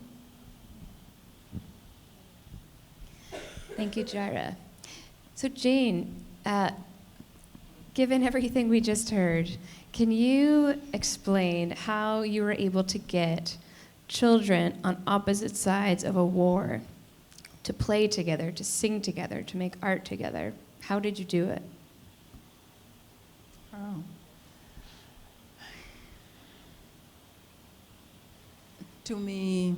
Thank you, Jara. So Jane, given everything we just heard, can you explain how you were able to get children on opposite sides of a war to play together, to sing together, to make art together? How did you do it? Oh. To me,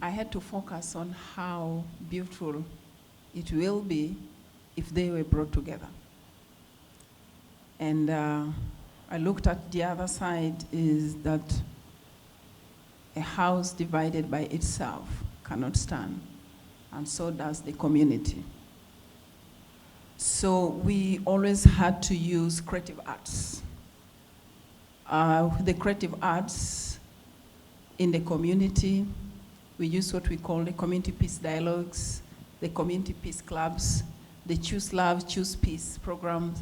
I had to focus on how beautiful it will be if they were brought together. And I looked at the other side, is that a house divided by itself cannot stand, and so does the community. So we always had to use creative arts. The creative arts in the community, we use what we call the community peace dialogues, the community peace clubs, the Choose Love, Choose Peace programs.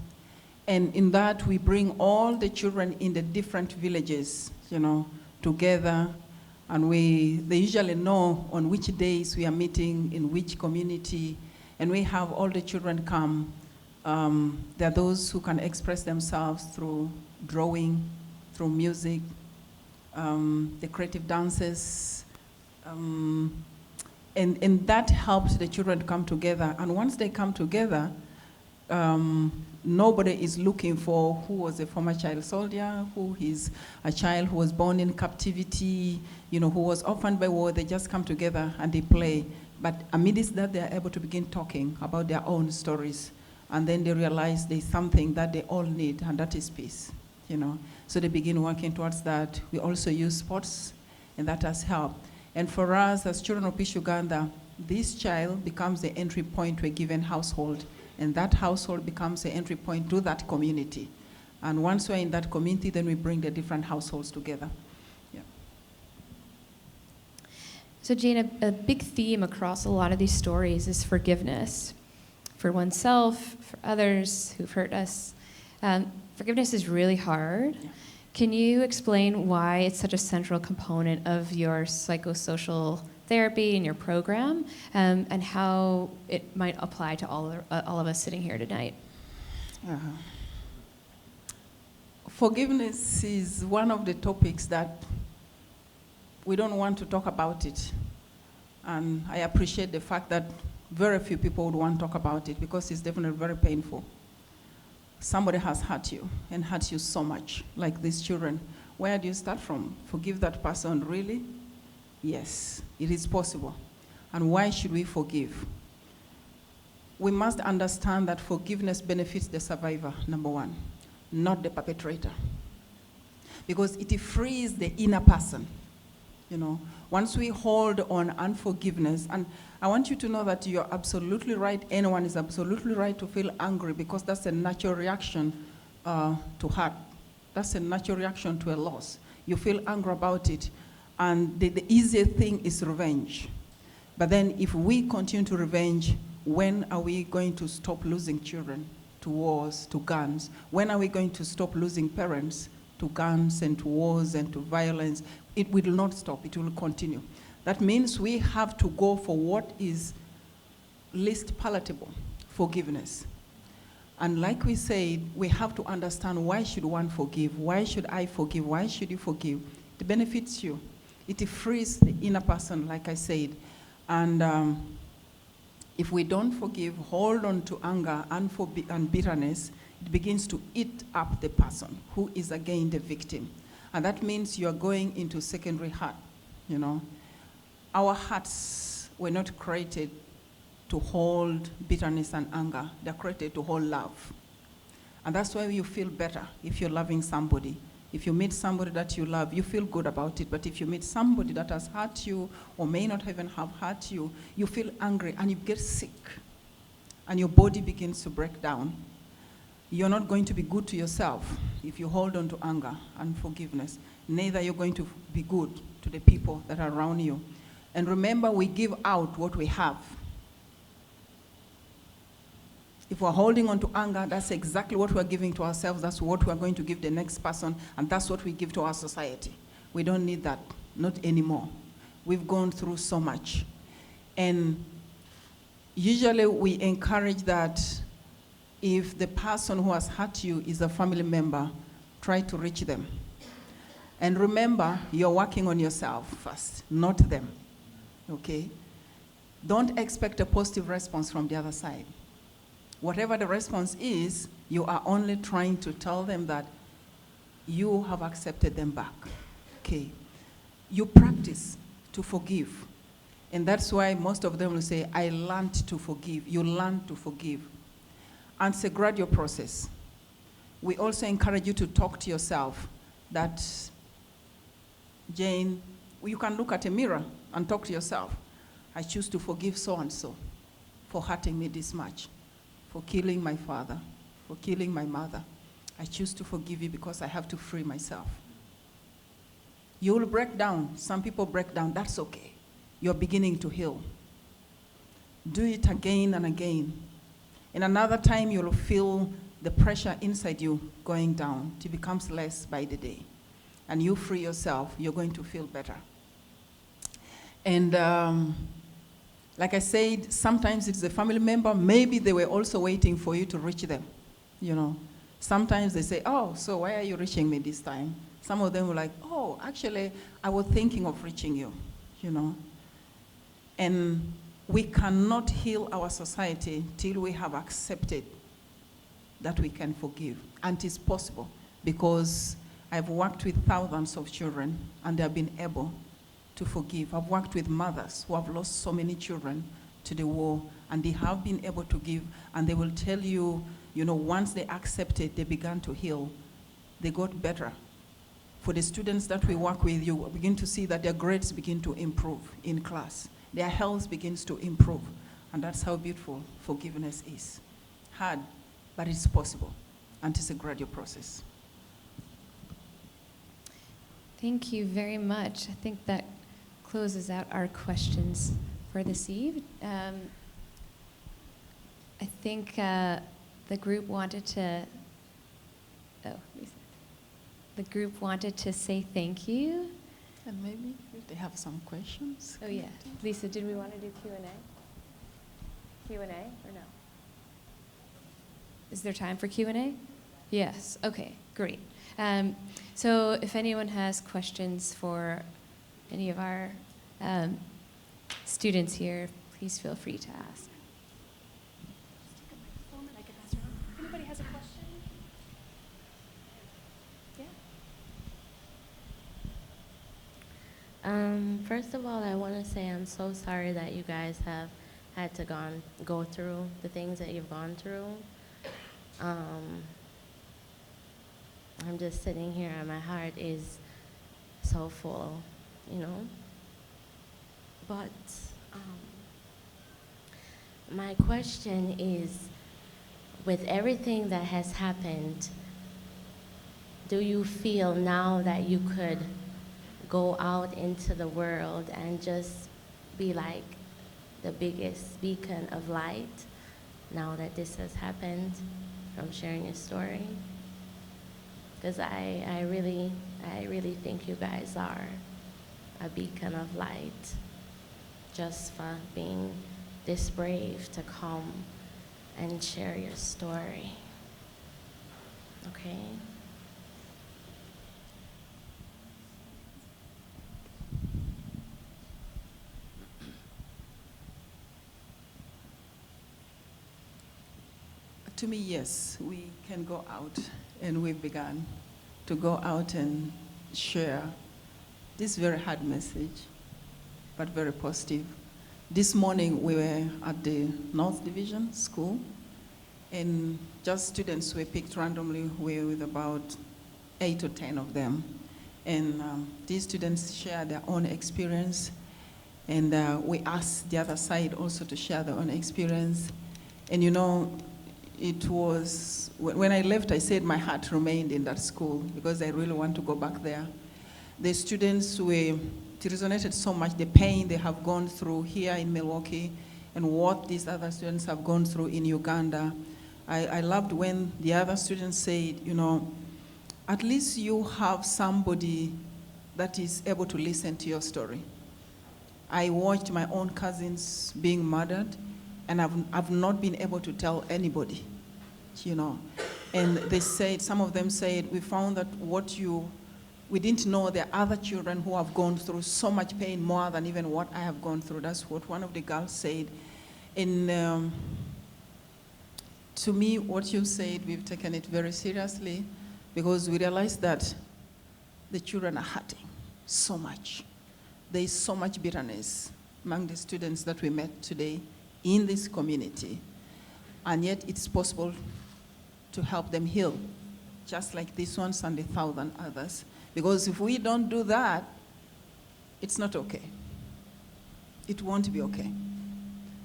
And in that, we bring all the children in the different villages, together. And they usually know on which days we are meeting, in which community, and we have all the children come. There are those who can express themselves through drawing, through music, the creative dances, and that helps the children to come together. And once they come together, nobody is looking for who was a former child soldier, who is a child who was born in captivity, who was orphaned by war. They just come together and they play. But amidst that, they are able to begin talking about their own stories. And then they realize there's something that they all need, and that is peace. So they begin working towards that. We also use sports, and that has helped. And for us, as Children of Peace Uganda, this child becomes the entry point to a given household, and that household becomes the entry point to that community. And once we're in that community, then we bring the different households together. Yeah. So Jane, a big theme across a lot of these stories is forgiveness. For oneself, for others who've hurt us. Forgiveness is really hard. Yeah. Can you explain why it's such a central component of your psychosocial therapy and your program, and how it might apply to all of us sitting here tonight? Forgiveness is one of the topics that we don't want to talk about it. And I appreciate the fact that very few people would want to talk about it, because it's definitely very painful. Somebody has hurt you and hurt you so much, like these children. Where do you start from? Forgive that person, really? Yes, it is possible. And why should we forgive? we must understand that forgiveness benefits the survivor, number one, not the perpetrator. Because it frees the inner person. You know, once we hold on unforgiveness, and I want you to know that you're absolutely right, anyone is absolutely right to feel angry, because that's a natural reaction to hurt. That's a natural reaction to a loss. You feel angry about it, and the easiest thing is revenge. But then if we continue to revenge, when are we going to stop losing children to wars, to guns? When are we going to stop losing parents to guns and to wars and to violence? It will not stop, it will continue. That means we have to go for what is least palatable, forgiveness. And like we said, we have to understand, why should one forgive? Why should I forgive? Why should you forgive? It benefits you. It frees the inner person, like I said. And if we don't forgive, hold on to anger and bitterness, it begins to eat up the person who is again the victim. And that means you're going into secondary hurt, you know. Our hearts were not created to hold bitterness and anger. They're created to hold love. And that's why you feel better if you're loving somebody. If you meet somebody that you love, you feel good about it. But if you meet somebody that has hurt you or may not even have hurt you, you feel angry and you get sick. And your body begins to break down. You're not going to be good to yourself if you hold on to anger and forgiveness. Neither you're going to be good to the people that are around you. And remember, we give out what we have. If we're holding on to anger, that's exactly what we're giving to ourselves. That's what we're going to give the next person, and that's what we give to our society. We don't need that, not anymore. We've gone through so much. And usually we encourage that if the person who has hurt you is a family member, try to reach them. And remember, you're working on yourself first, not them, okay? Don't expect a positive response from the other side. Whatever the response is, you are only trying to tell them that you have accepted them back, okay? You practice to forgive. And that's why most of them will say, I learned to forgive. You learn to forgive. And it's a gradual process. We also encourage you to talk to yourself that, Jane, you can look at a mirror and talk to yourself. I choose to forgive so-and-so for hurting me this much, for killing my father, for killing my mother. I choose to forgive you because I have to free myself. You will break down. Some people break down. That's okay. You're beginning to heal. Do it again and again. And another time you'll feel the pressure inside you going down. It becomes less by the day. And you free yourself, you're going to feel better. And like I said, sometimes it's a family member. Maybe they were also waiting for you to reach them. You know, sometimes they say, oh, so why are you reaching me this time? Some of them were like, oh, actually, I was thinking of reaching you, you know. And we cannot heal our society till we have accepted that we can forgive. And it's possible, because I've worked with thousands of children and they have been able to forgive. I've worked with mothers who have lost so many children to the war, and they have been able to give, and they will tell you, you know, once they accepted, they began to heal. They got better. For the students that we work with, you begin to see that their grades begin to improve in class. Their health begins to improve. And that's how beautiful forgiveness is. Hard, but it's possible. And it's a gradual process. Thank you very much. I think that closes out our questions for this eve. I think the group wanted to, the group wanted to say thank you. And maybe if they have some questions. Oh yeah. Lisa, did we want to do Q&A? Q&A or no? Is there time for Q&A? Yes, okay, great. So if anyone has questions for any of our students here, please feel free to ask. Anybody has a question? First of all, I want to say I'm so sorry that you guys have had to go through the things that you've gone through. I'm just sitting here and my heart is so full, you know. But my question is, with everything that has happened, do you feel now that you could go out into the world and just be like the biggest beacon of light now that this has happened from sharing your story? Because I really think you guys are a beacon of light just for being this brave to come and share your story. Okay? To me, yes, we can go out, and we've begun to go out and share this very hard message, but very positive. This morning, we were at the North Division School, and just students were picked randomly. We were with about 8 or 10 of them. And these students shared their own experience, and we asked the other side also to share their own experience. And you know, it was, when I left, I said my heart remained in that school because I really want to go back there. The students it resonated so much, the pain they have gone through here in Milwaukee and what these other students have gone through in Uganda. I loved when the other students said, you know, at least you have somebody that is able to listen to your story. I watched my own cousins being murdered, and I've not been able to tell anybody, you know. And they said, some of them said, we found that we didn't know there are other children who have gone through so much pain more than even what I have gone through. That's what one of the girls said. And to me, what you said, we've taken it very seriously because we realized that the children are hurting so much. There is so much bitterness among the students that we met today in this community, and yet it's possible to help them heal, just like these ones and 1,000 others. Because if we don't do that, it's not okay. It won't be okay.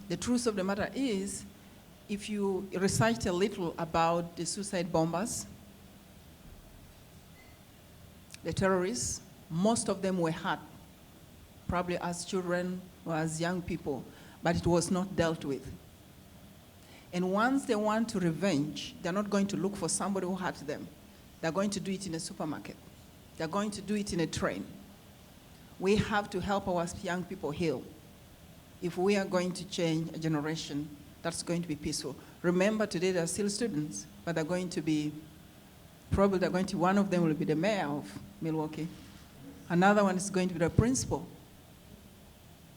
The truth of the matter is, if you research a little about the suicide bombers, the terrorists, most of them were hurt, probably as children or as young people, but it was not dealt with. And once they want to revenge, they're not going to look for somebody who hurt them. They're going to do it in a supermarket. They're going to do it in a train. We have to help our young people heal if we are going to change a generation that's going to be peaceful. Remember, today they're still students, but they're going to be, probably they're going to, one of them will be the mayor of Milwaukee. Another one is going to be the principal.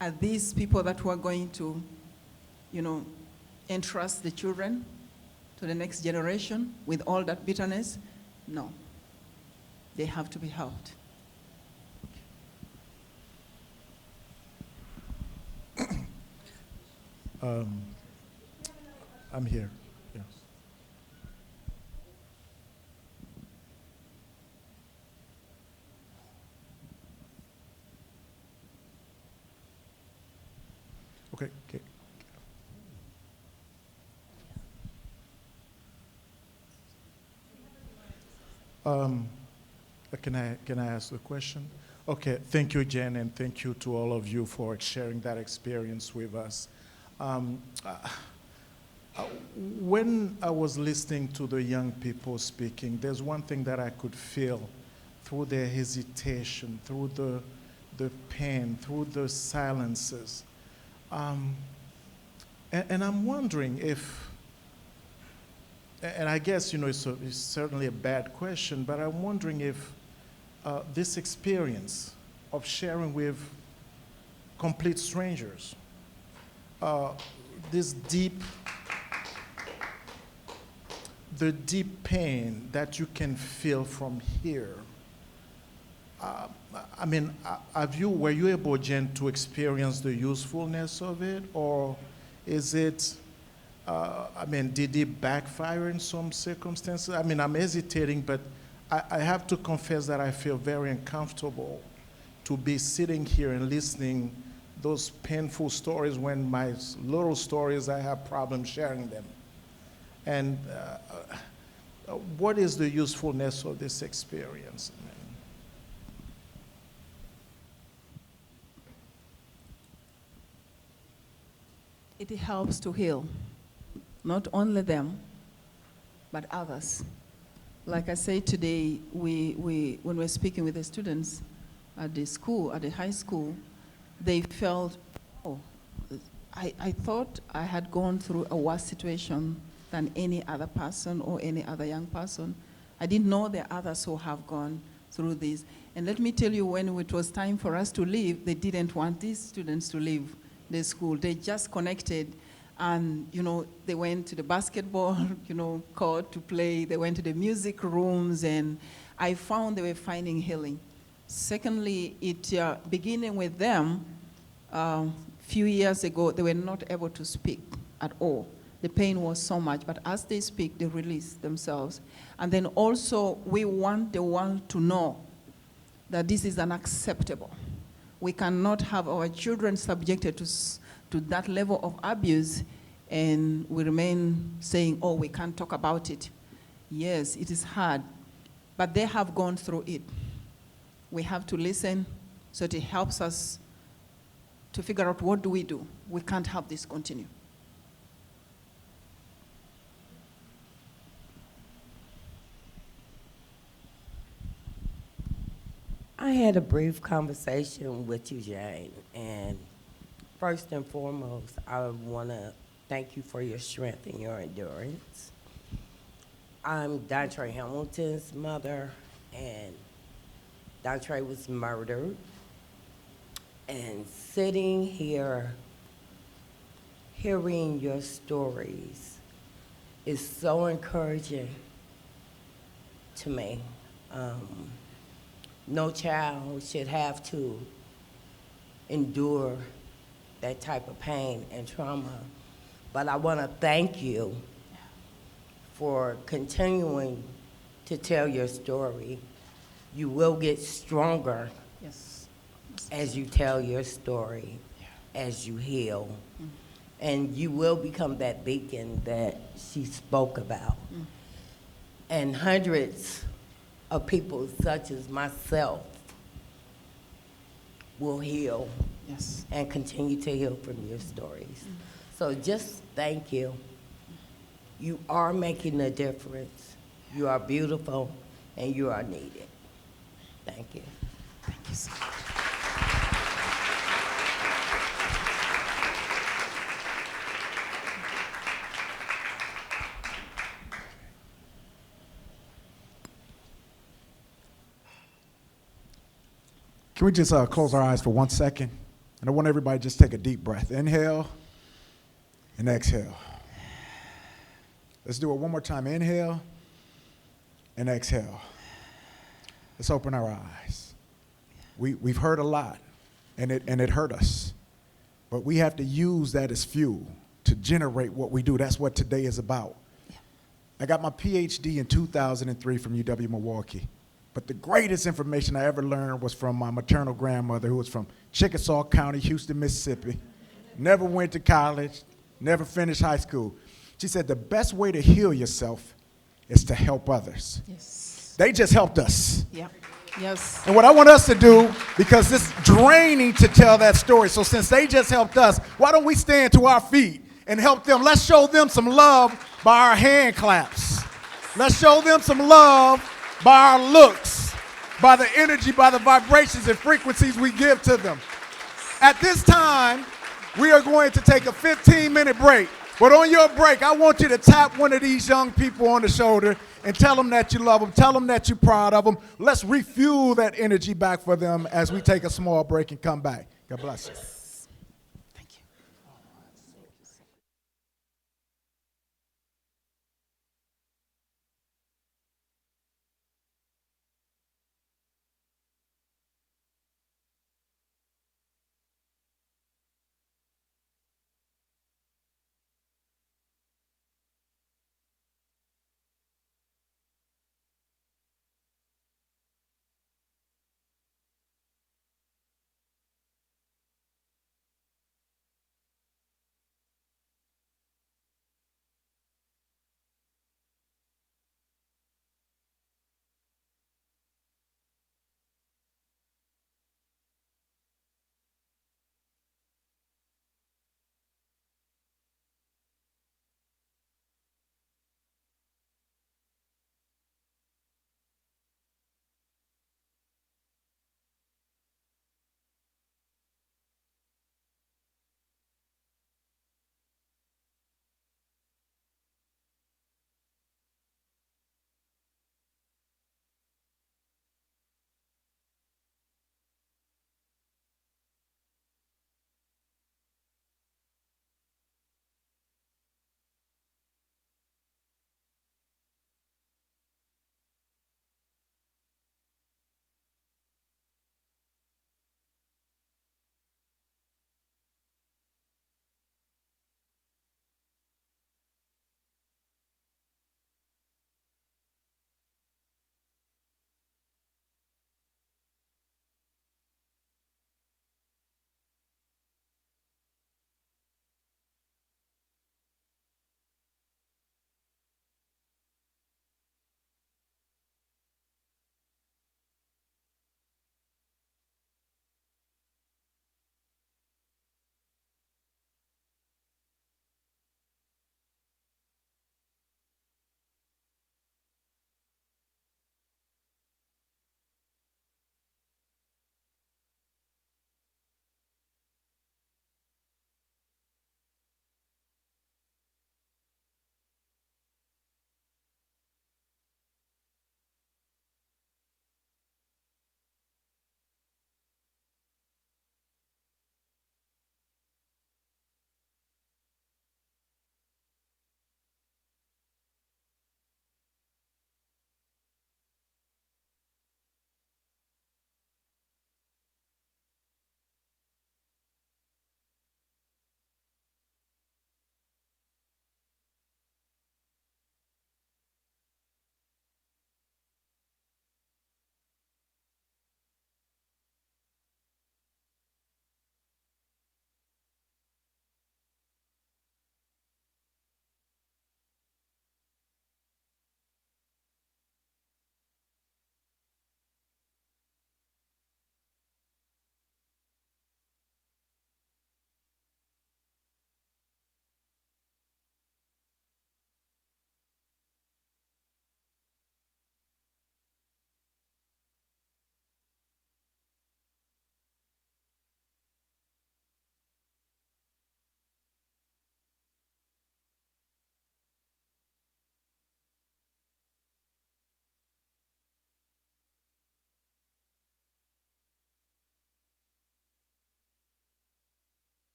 Are these people that were going to, you know, entrust the children to the next generation with all that bitterness? No. They have to be helped. I'm here. Yes. Okay. Can I ask a question? Okay, thank you, Jen, and thank you to all of you for sharing that experience with us. When I was listening to the young people speaking, there's one thing that I could feel through their hesitation, through the pain, through the silences. And I'm wondering if, and I guess, you know, it's certainly a bad question, but I'm wondering if this experience of sharing with complete strangers, the deep pain that you can feel from here. I mean, were you able, Jen, to experience the usefulness of it, or Is it, I mean, did it backfire in some circumstances? I mean, I'm hesitating, but I have to confess that I feel very uncomfortable to be sitting here and listening those painful stories when my little stories, I have problems sharing them. And what is the usefulness of this experience? It helps to heal, not only them, but others. Like I say today, when we're speaking with the students at the school, at the high school, they felt, oh, I thought I had gone through a worse situation than any other person or any other young person. I didn't know there are others who have gone through this. And let me tell you, when it was time for us to leave, they didn't want these students to leave the school. They just connected and, they went to the basketball, court to play. They went to the music rooms, and I found they were finding healing. Secondly, beginning with them, few years ago, they were not able to speak at all. The pain was so much, but as they speak, they release themselves. And then also, we want the world to know that this is unacceptable. We cannot have our children subjected to that level of abuse, and we remain saying, oh, we can't talk about it. Yes, it is hard, but they have gone through it. We have to listen so that it helps us to figure out what do we do. We can't have this continue. I had a brief conversation with you, Jane, and first and foremost, I want to thank you for your strength and your endurance. I'm Dontre Hamilton's mother, and Dontre was murdered. And sitting here, hearing your stories is so encouraging to me. No child should have to endure that type of pain and trauma. But I want to thank you for continuing to tell your story. You will get stronger as you tell your story, as you heal. And you will become that beacon that she spoke about. And hundreds of people such as myself will heal and continue to heal from your stories. So just thank you. You are making a difference. You are beautiful and you are needed. Thank you. Thank you so much. Can we just close our eyes for 1 second? And I want everybody to just take a deep breath. Inhale and exhale. Let's do it one more time. Inhale and exhale. Let's open our eyes. We've heard a lot, and it hurt us. But we have to use that as fuel to generate what we do. That's what today is about. I got my PhD in 2003 from UW-Milwaukee. But the greatest information I ever learned was from my maternal grandmother, who was from Chickasaw County, Houston, Mississippi. Never went to college, never finished high school. She said the best way to heal yourself is to help others. Yes. They just helped us. Yeah. Yes. And what I want us to do, because it's draining to tell that story, so since they just helped us, why don't we stand to our feet and help them? Let's show them some love by our hand claps. Let's show them some love by our looks, by the energy, by the vibrations and frequencies we give to them. At this time, we are going to take a 15-minute break. But on your break, I want you to tap one of these young people on the shoulder and tell them that you love them, tell them that you're proud of them. Let's refuel that energy back for them as we take a small break and come back. God bless you.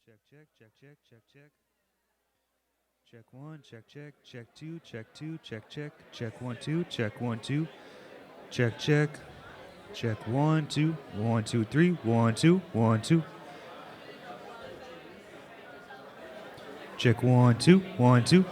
check, check, check, check, check, check. Check one, check, check, check two, check, check 1, 2, check 1, 2, check, check 1, 2, 1, 2, 3, 1, 2, 1, 2. Check 1, 2, 1, 2.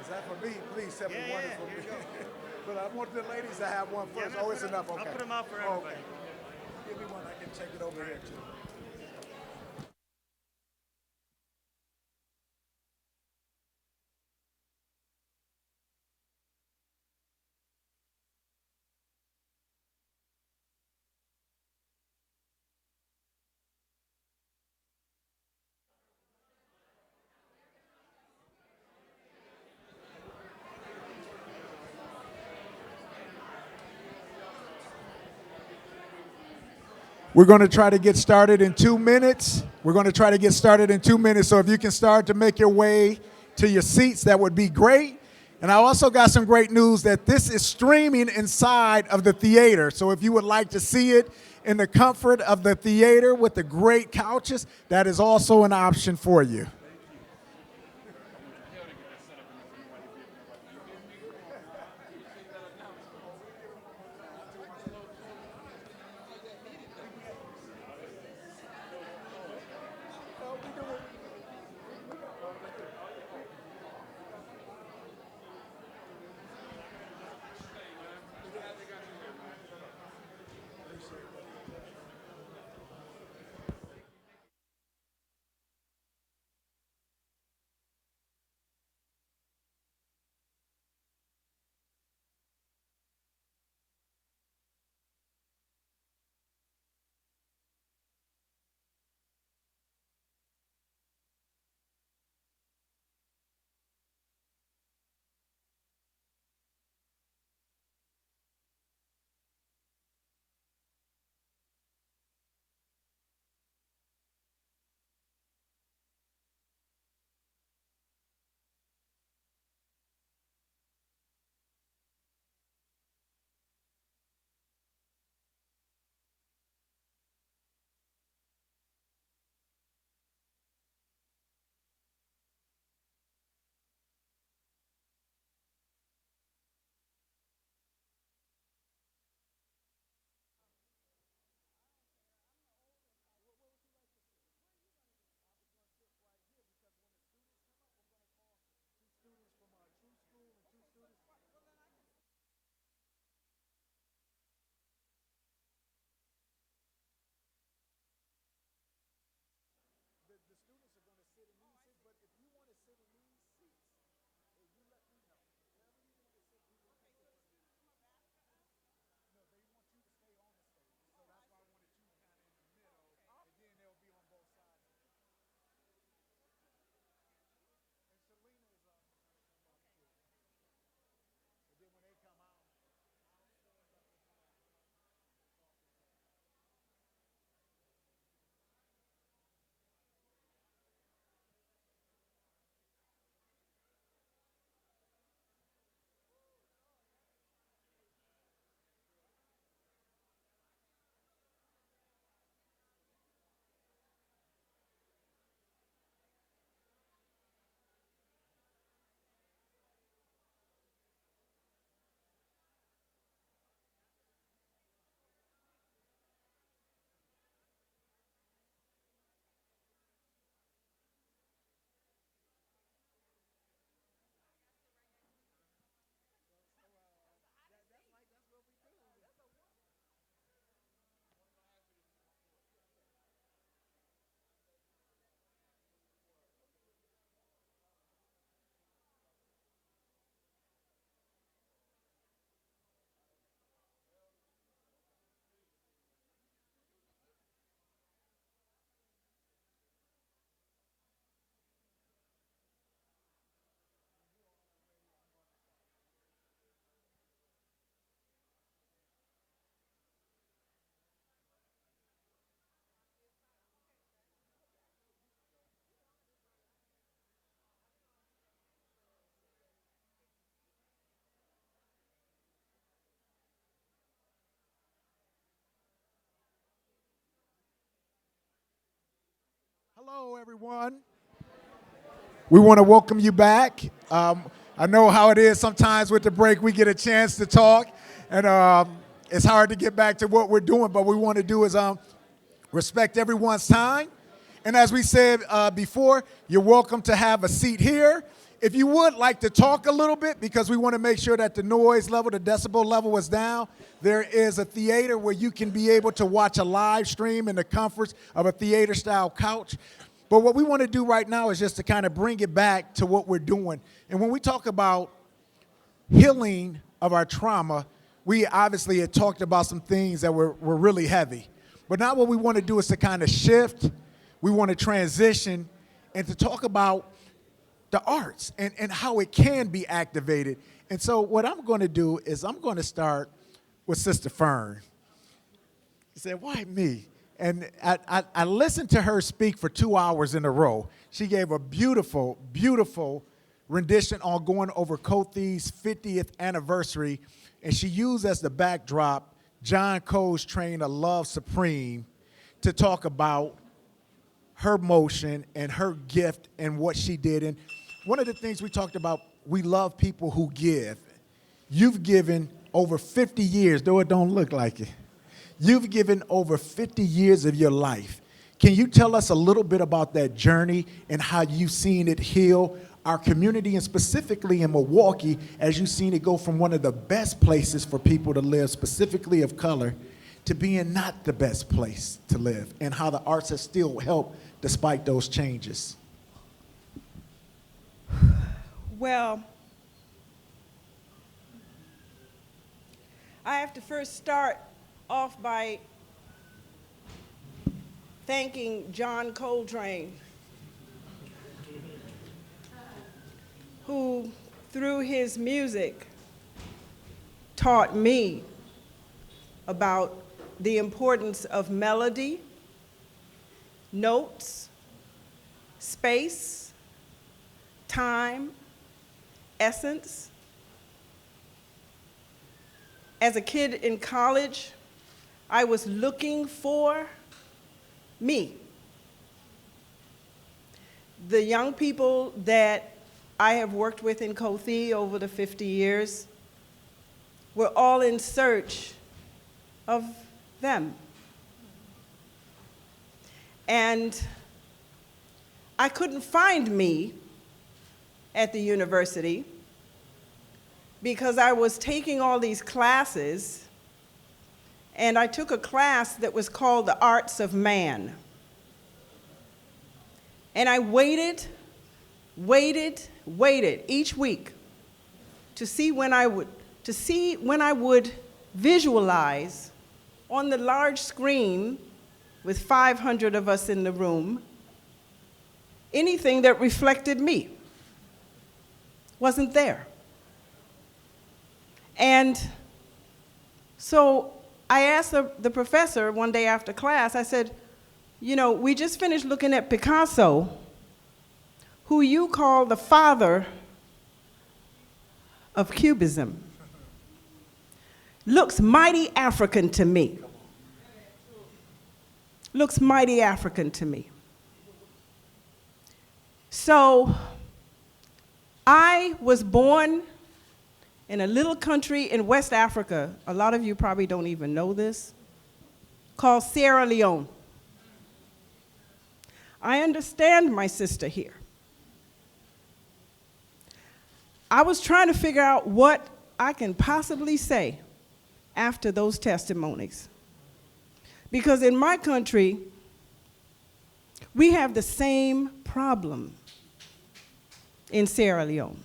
Is that for me? Please, 71 is for me. But I want the ladies to have one first. Oh, it's enough. Okay. I'll put them out for everybody. Give me one. I can take it over here too. We're going to try to get started in 2 minutes. So if you can start to make your way to your seats, that would be great. And I also got some great news that this is streaming inside of the theater. So if you would like to see it in the comfort of the theater with the great couches, that is also an option for you. Hello, everyone. We want to welcome you back. I know how it is sometimes with the break, we get a chance to talk, and it's hard to get back to what we're doing, but what we want to do is respect everyone's time And as we said before, you're welcome to have a seat here. If you would like to talk a little bit, because we want to make sure that the noise level, the decibel level is down, there is a theater where you can be able to watch a live stream in the comforts of a theater-style couch. But what we want to do right now is just to kind of bring it back to what we're doing. And when we talk about healing of our trauma, we obviously had talked about some things that were really heavy. But now what we want to do is to kind of shift. We want to transition and to talk about the arts and how it can be activated. And so what I'm going to do is I'm going to start with Sister Fern. She said, why me? And I listened to her speak for 2 hours in a row. She gave a beautiful, beautiful rendition on going over Kothi's 50th anniversary, and she used as the backdrop John Coltrane's Love Supreme to talk about her motion and her gift and what she did. And one of the things we talked about, we love people who give. You've given over 50 years, though it don't look like it. You've given over 50 years of your life. Can you tell us a little bit about that journey and how you've seen it heal our community, and specifically in Milwaukee, as you've seen it go from one of the best places for people to live, specifically of color, to being not the best place to live, and how the arts have still helped despite those changes? Well, I have to first start off by thanking John Coltrane, who, through his music, taught me about the importance of melody, notes, space, time, essence. As a kid in college, I was looking for me. The young people that I have worked with in Kothi over the 50 years were all in search of them. And I couldn't find me at the university because I was taking all these classes, and I took a class that was called The Arts of Man. And I waited each week to see when I would visualize on the large screen with 500 of us in the room anything that reflected me. Wasn't there. And so I asked the professor one day after class, I said, you know, we just finished looking at Picasso, who you call the father of Cubism. Looks mighty African to me. Looks mighty African to me. So I was born in a little country in West Africa. A lot of you probably don't even know this, called Sierra Leone. I understand my sister here. I was trying to figure out what I can possibly say after those testimonies. Because in my country, we have the same problem in Sierra Leone.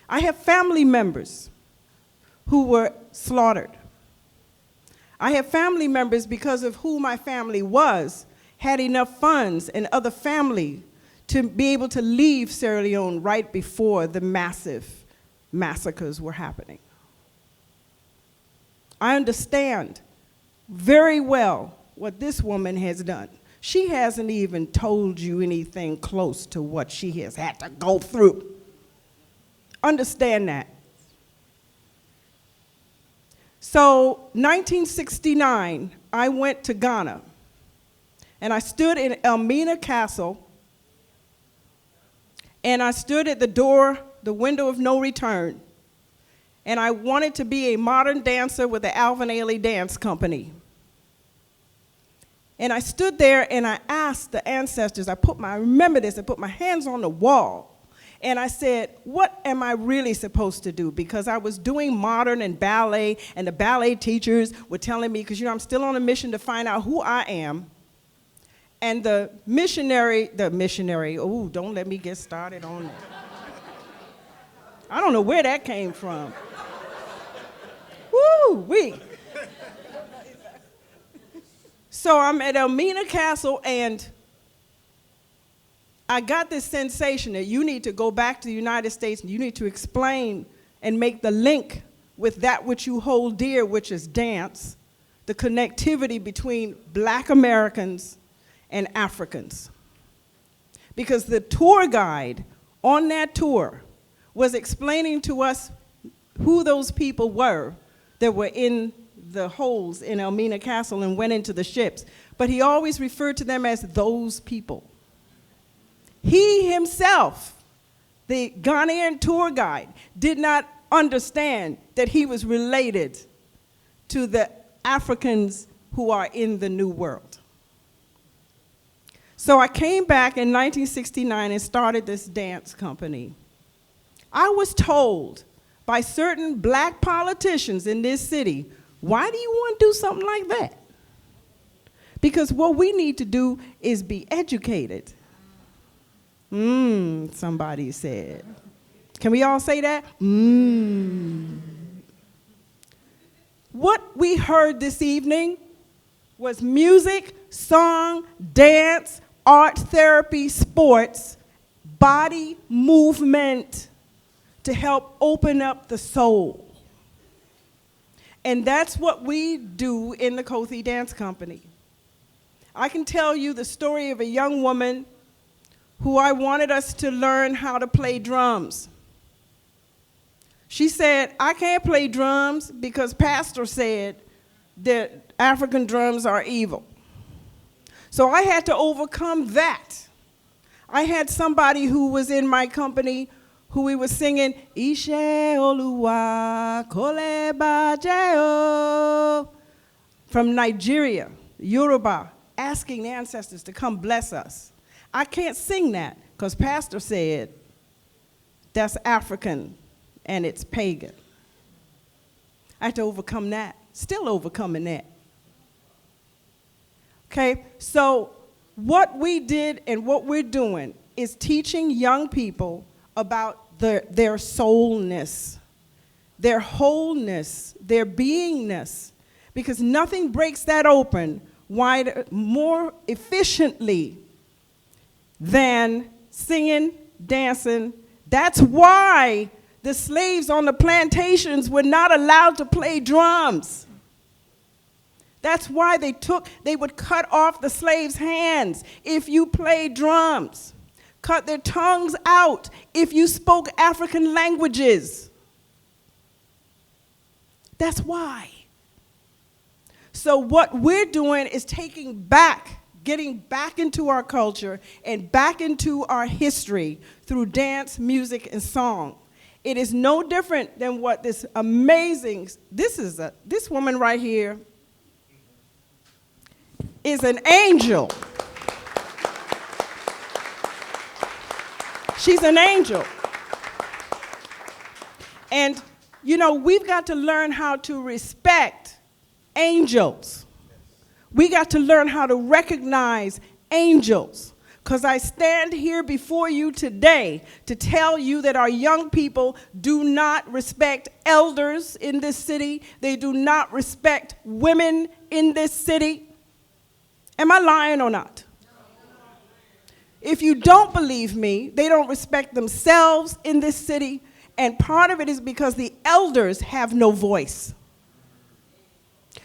I have family members who were slaughtered. I have family members, because of who my family was, had enough funds and other family to be able to leave Sierra Leone right before the massive massacres were happening. I understand very well what this woman has done. She hasn't even told you anything close to what she has had to go through. Understand that. So, 1969, I went to Ghana, and I stood in Elmina Castle, and I stood at the door, the window of no return, and I wanted to be a modern dancer with the Alvin Ailey Dance Company. And I stood there and I asked the ancestors, I remember this, I put my hands on the wall. And I said, what am I really supposed to do? Because I was doing modern and ballet, and the ballet teachers were telling me, because I'm still on a mission to find out who I am. And the missionary, oh, don't let me get started on that. I don't know where that came from. Woo-wee. So I'm at Elmina Castle, and I got this sensation that you need to go back to the United States and you need to explain and make the link with that which you hold dear, which is dance, the connectivity between Black Americans and Africans. Because the tour guide on that tour was explaining to us who those people were that were in the holes in Elmina Castle and went into the ships. But he always referred to them as those people. He himself, the Ghanaian tour guide, did not understand that he was related to the Africans who are in the New World. So I came back in 1969 and started this dance company. I was told by certain Black politicians in this city, why do you want to do something like that? Because what we need to do is be educated. Somebody said. Can we all say that? What we heard this evening was music, song, dance, art therapy, sports, body movement to help open up the soul. And that's what we do in the Kothi Dance Company. I can tell you the story of a young woman who I wanted us to learn how to play drums. She said, I can't play drums because Pastor said that African drums are evil. So I had to overcome that. I had somebody who was in my company who we were singing, Ishe Oluwa Kole Bajeo, from Nigeria, Yoruba, asking the ancestors to come bless us. I can't sing that because Pastor said that's African and it's pagan. I had to overcome that, still overcoming that. Okay, so what we did and what we're doing is teaching young people about their soulness, their wholeness, their beingness, because nothing breaks that open more efficiently than singing, dancing. That's why the slaves on the plantations were not allowed to play drums. That's why they would cut off the slaves' hands if you played drums, cut their tongues out if you spoke African languages. That's why. So what we're doing is getting back into our culture and back into our history through dance, music, and song. It is no different than what this woman right here is an angel. She's an angel. And, we've got to learn how to respect angels. We got to learn how to recognize angels. Because I stand here before you today to tell you that our young people do not respect elders in this city. They do not respect women in this city. Am I lying or not? If you don't believe me, they don't respect themselves in this city. And part of it is because the elders have no voice.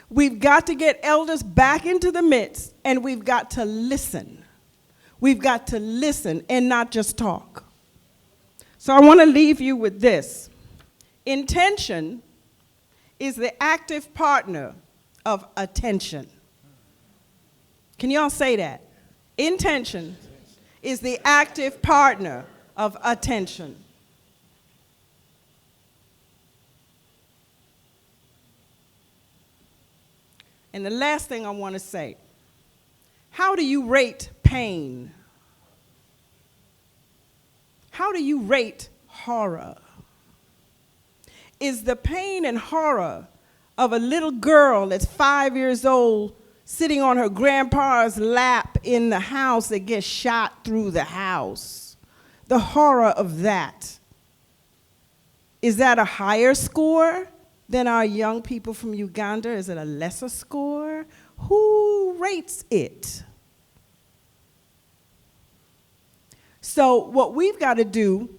We've got to get elders back into the midst, and we've got to listen. We've got to listen and not just talk. So I want to leave you with this. Intention is the active partner of attention. Can you all say that? Intention is the active partner of attention. And the last thing I want to say How do you rate pain? How do you rate horror? Is the pain and horror of a little girl that's 5 years old sitting on her grandpa's lap in the house that gets shot through the house, the horror of that, is that a higher score than our young people from Uganda? Is it a lesser score? Who rates it? So what we've got to do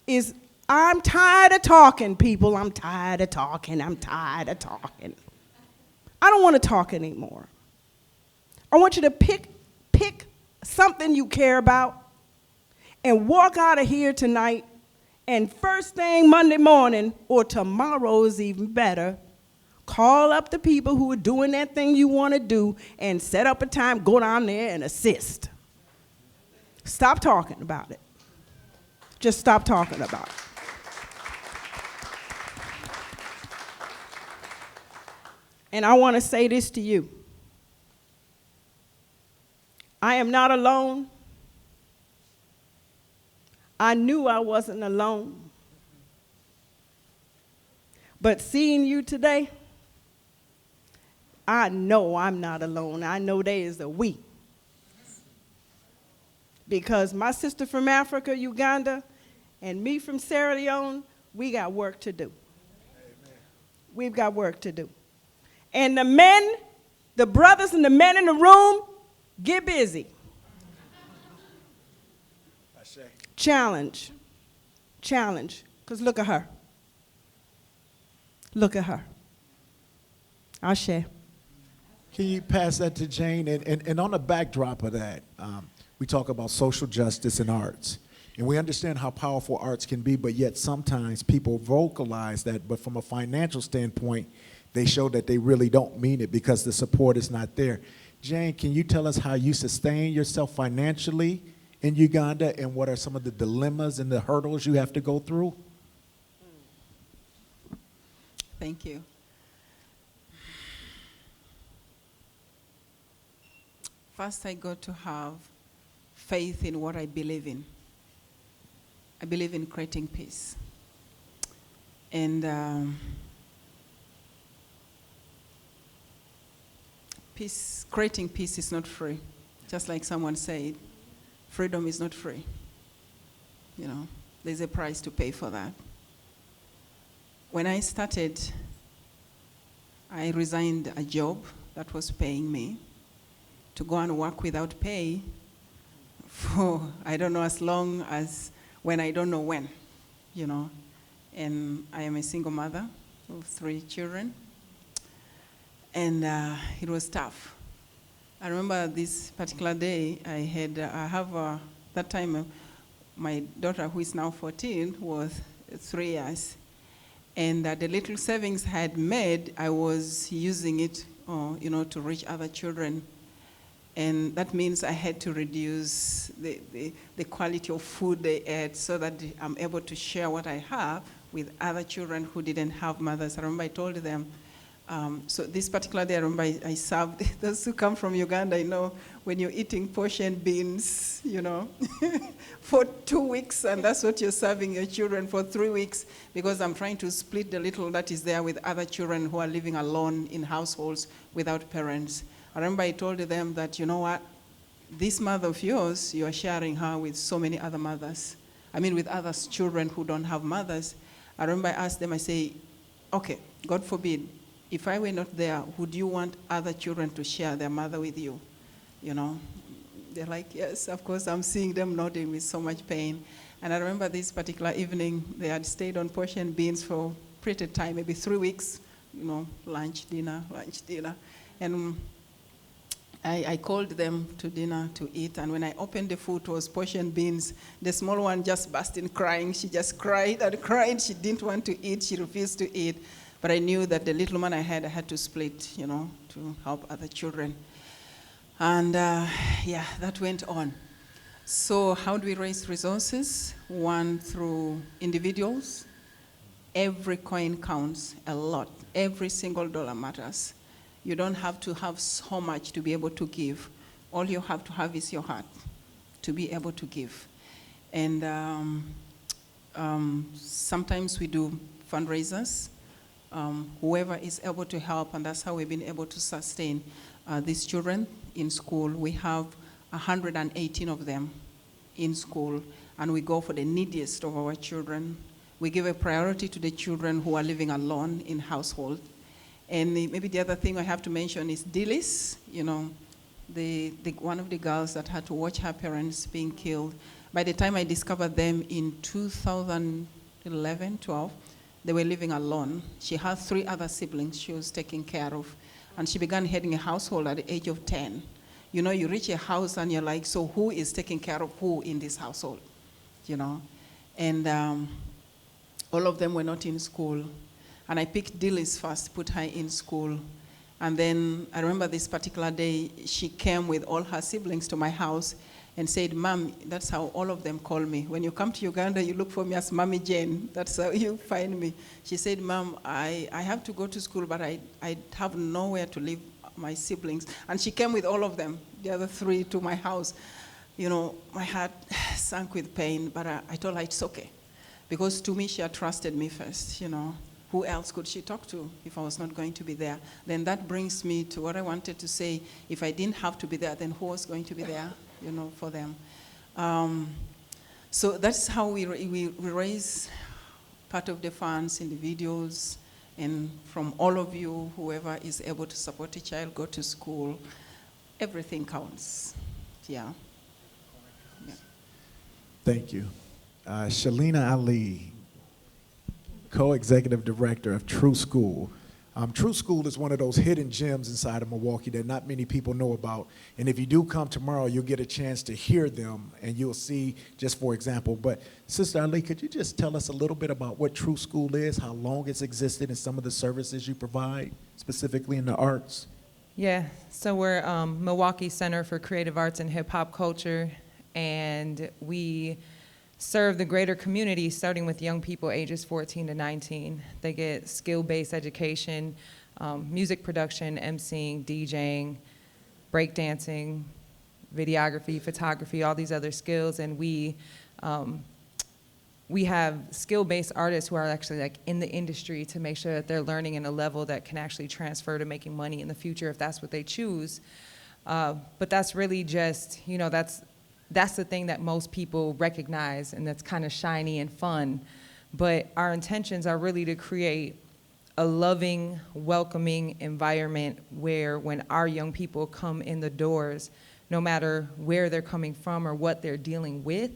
is, I'm tired of talking, people. I'm tired of talking. I'm tired of talking. I don't want to talk anymore. I want you to pick something you care about and walk out of here tonight, and first thing Monday morning, or tomorrow is even better, call up the people who are doing that thing you want to do and set up a time, go down there and assist. Stop talking about it. Just stop talking about it. And I want to say this to you. I am not alone. I knew I wasn't alone. But seeing you today, I know I'm not alone. I know there is a we. Because my sister from Africa, Uganda, and me from Sierra Leone, we got work to do. Amen. We've got work to do. And the men, the brothers and the men in the room, get busy. Challenge. Challenge. Because look at her. Look at her. Ashe. Can you pass that to Jane? And on the backdrop of that, we talk about social justice and arts. And we understand how powerful arts can be, but yet sometimes people vocalize that, but from a financial standpoint, they show that they really don't mean it because the support is not there. Jane, can you tell us how you sustain yourself financially in Uganda, and what are some of the dilemmas and the hurdles you have to go through? Thank you. First, I got to have faith in what I believe in. I believe in creating peace. And creating peace is not free. Just like someone said, freedom is not free. You know, there's a price to pay for that. When I started, I resigned a job that was paying me to go and work without pay for, I don't know, as long as, when I don't know when, you know. And I am a single mother of 3 children. And it was tough. I remember this particular day, that time, my daughter, who is now 14, was 3 years. And the little savings I had made, I was using it, you know, to reach other children. And that means I had to reduce the quality of food they ate so that I'm able to share what I have with other children who didn't have mothers. I remember I told them, so this particular day, I remember I served those who come from Uganda, you know, when you're eating portion beans, you know, for 2 weeks, and that's what you're serving your children for 3 weeks, because I'm trying to split the little that is there with other children who are living alone in households without parents. I remember I told them that, you know what, this mother of yours, you are sharing her with so many other mothers. I mean, with other children who don't have mothers. I remember I asked them, I say, okay, God forbid, if I were not there, would you want other children to share their mother with you? You know, they're like, yes, of course. I'm seeing them nodding with so much pain. And I remember this particular evening, they had stayed on portion beans for pretty time, maybe 3 weeks, you know, lunch, dinner. And I called them to dinner to eat, and when I opened the food, it was portion beans. The small one just burst in crying. She just cried and cried. She didn't want to eat. She refused to eat. But I knew that the little one I had to split, you know, to help other children. And yeah, that went on. So how do we raise resources? One, through individuals. Every coin counts a lot. Every single dollar matters. You don't have to have so much to be able to give. all you have to have is your heart to be able to give. And sometimes we do fundraisers. Whoever is able to help, and that's how we've been able to sustain these children in school. We have 118 of them in school, and we go for the neediest of our children. We give a priority to the children who are living alone in household. And maybe the other thing I have to mention is Dillis, you know, one of the girls that had to watch her parents being killed. By the time I discovered them in 2011, 12, they were living alone. She had 3 other siblings she was taking care of. And she began heading a household at the age of 10. You know, you reach a house and you're like, so who is taking care of who in this household? You know? And all of them were not in school. And I picked Dillis first, put her in school. And then I remember this particular day, she came with all her siblings to my house and said, Mom, that's how all of them call me. When you come to Uganda, you look for me as Mommy Jane. That's how you find me. She said, Mom, I have to go to school, but I have nowhere to leave my siblings. And she came with all of them, the other 3, to my house. You know, my heart sank with pain, but I told her it's okay. Because to me, she had trusted me first, you know. Who else could she talk to if I was not going to be there? Then that brings me to what I wanted to say. If I didn't have to be there, then who was going to be there, you know, for them? So that's how we raise part of the funds in the videos, and from all of you, whoever is able to support a child, go to school, everything counts. Yeah. Thank you. Shalina Ali, co-executive director of TrueSkool. TrueSkool is one of those hidden gems inside of Milwaukee that not many people know about. And if you do come tomorrow, you'll get a chance to hear them, and you'll see, just for example. But Sister Ali, could you just tell us a little bit about what TrueSkool is, how long it's existed, and some of the services you provide, specifically in the arts? Yeah, so we're Milwaukee Center for Creative Arts and Hip Hop Culture, and we serve the greater community, starting with young people ages 14 to 19. They get skill-based education, music production, emceeing, DJing, breakdancing, videography, photography, all these other skills, and we have skill-based artists who are actually like in the industry to make sure that they're learning in a level that can actually transfer to making money in the future if that's what they choose. But that's really just, you know, that's the thing that most people recognize, and that's kind of shiny and fun. But our intentions are really to create a loving, welcoming environment where when our young people come in the doors, no matter where they're coming from or what they're dealing with,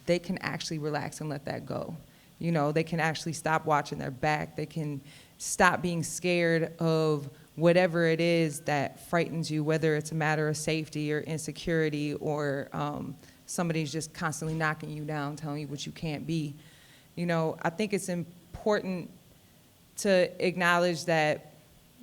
they can actually relax and let that go. You know, they can actually stop watching their back. They can stop being scared of whatever it is that frightens you, whether it's a matter of safety or insecurity or somebody's just constantly knocking you down, telling you what you can't be. You know, I think it's important to acknowledge that,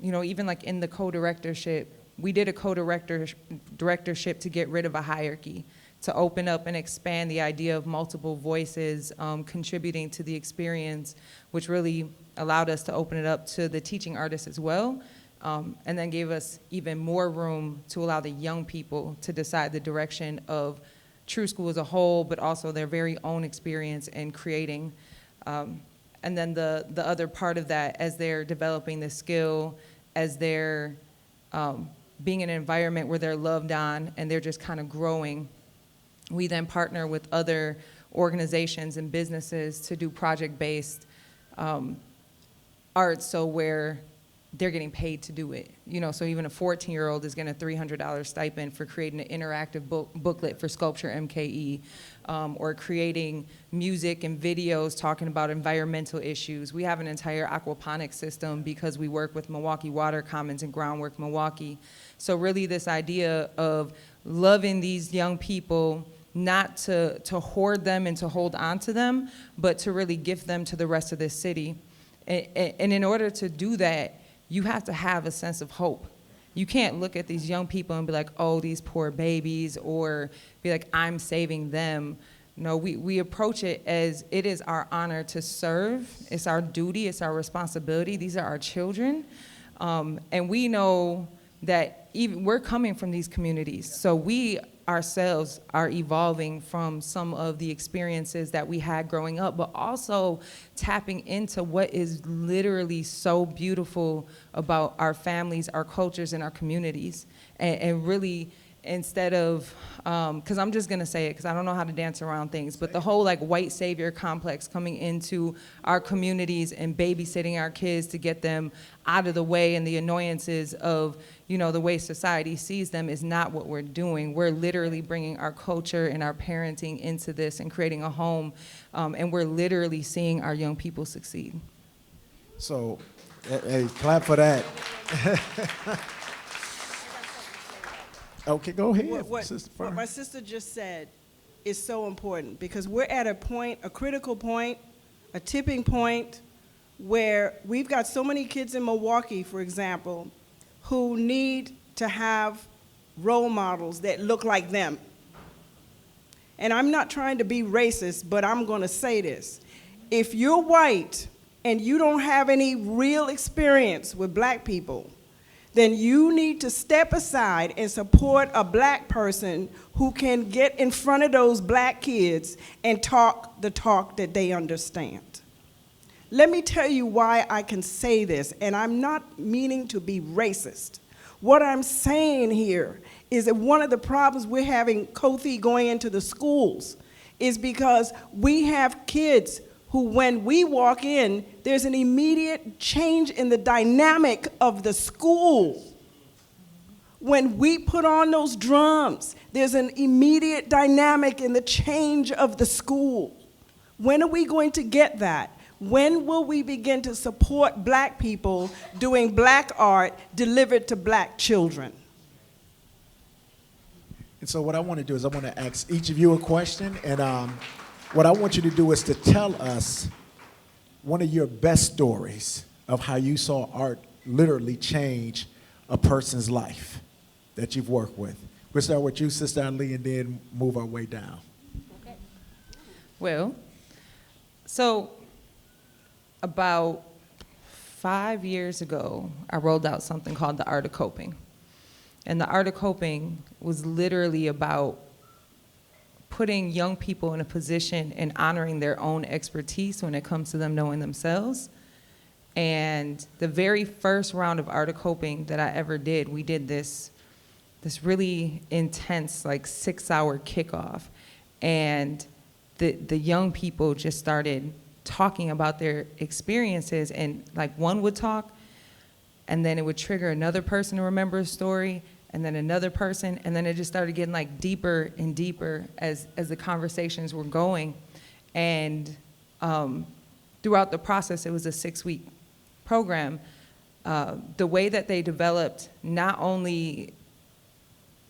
you know, even like in the co-directorship, we did a co-directorship to get rid of a hierarchy, to open up and expand the idea of multiple voices contributing to the experience, which really allowed us to open it up to the teaching artists as well. And then gave us even more room to allow the young people to decide the direction of TrueSkool as a whole, but also their very own experience in creating. And then the other part of that, as they're developing the skill, as they're being in an environment where they're loved on and they're just kind of growing, we then partner with other organizations and businesses to do project-based art, so where they're getting paid to do it. You know, so even a 14-year-old is getting a $300 stipend for creating an interactive booklet for Sculpture MKE, or creating music and videos talking about environmental issues. We have an entire aquaponics system because we work with Milwaukee Water Commons and Groundwork Milwaukee. So really this idea of loving these young people, not to hoard them and to hold on to them, but to really gift them to the rest of this city. And in order to do that, you have to have a sense of hope. You can't look at these young people and be like, oh, these poor babies, or be like, I'm saving them. No, we approach it as it is our honor to serve. It's our duty, it's our responsibility. These are our children. And we know that even we're coming from these communities, so we ourselves are evolving from some of the experiences that we had growing up, but also tapping into what is literally so beautiful about our families, our cultures, and our communities. And really, instead of, because I'm just gonna say it, because I don't know how to dance around things, but the whole like white savior complex coming into our communities and babysitting our kids to get them out of the way and the annoyances of, you know, the way society sees them is not what we're doing. We're literally bringing our culture and our parenting into this and creating a home, and we're literally seeing our young people succeed. So, hey, clap for that. Okay, go ahead, Sister What Fern. my sister just said is so important, because we're at a point, a critical point, a tipping point, where we've got so many kids in Milwaukee, for example, who need to have role models that look like them. And I'm not trying to be racist, but I'm going to say this. If you're white and you don't have any real experience with black people, then you need to step aside and support a black person who can get in front of those black kids and talk the talk that they understand. Let me tell you why I can say this, and I'm not meaning to be racist. What I'm saying here is that one of the problems we're having, Kothi, going into the schools is because we have kids who, when we walk in, there's an immediate change in the dynamic of the school. When we put on those drums, there's an immediate dynamic in the change of the school. When are we going to get that? When will we begin to support black people doing black art delivered to black children? And so what I want to do is I want to ask each of you a question, and what I want you to do is to tell us one of your best stories of how you saw art literally change a person's life that you've worked with. We'll start with you, Sister Ali, and then move our way down. Okay. Well, so about 5 years ago, I rolled out something called the Art of Coping. And the Art of Coping was literally about putting young people in a position and honoring their own expertise when it comes to them knowing themselves. And the very first round of Art of Coping that I ever did, we did this really intense, like 6-hour kickoff. And the young people just started talking about their experiences, and like one would talk, and then it would trigger another person to remember a story, and then another person, and then it just started getting like deeper and deeper as the conversations were going. And throughout the process, it was a 6-week program. The way that they developed not only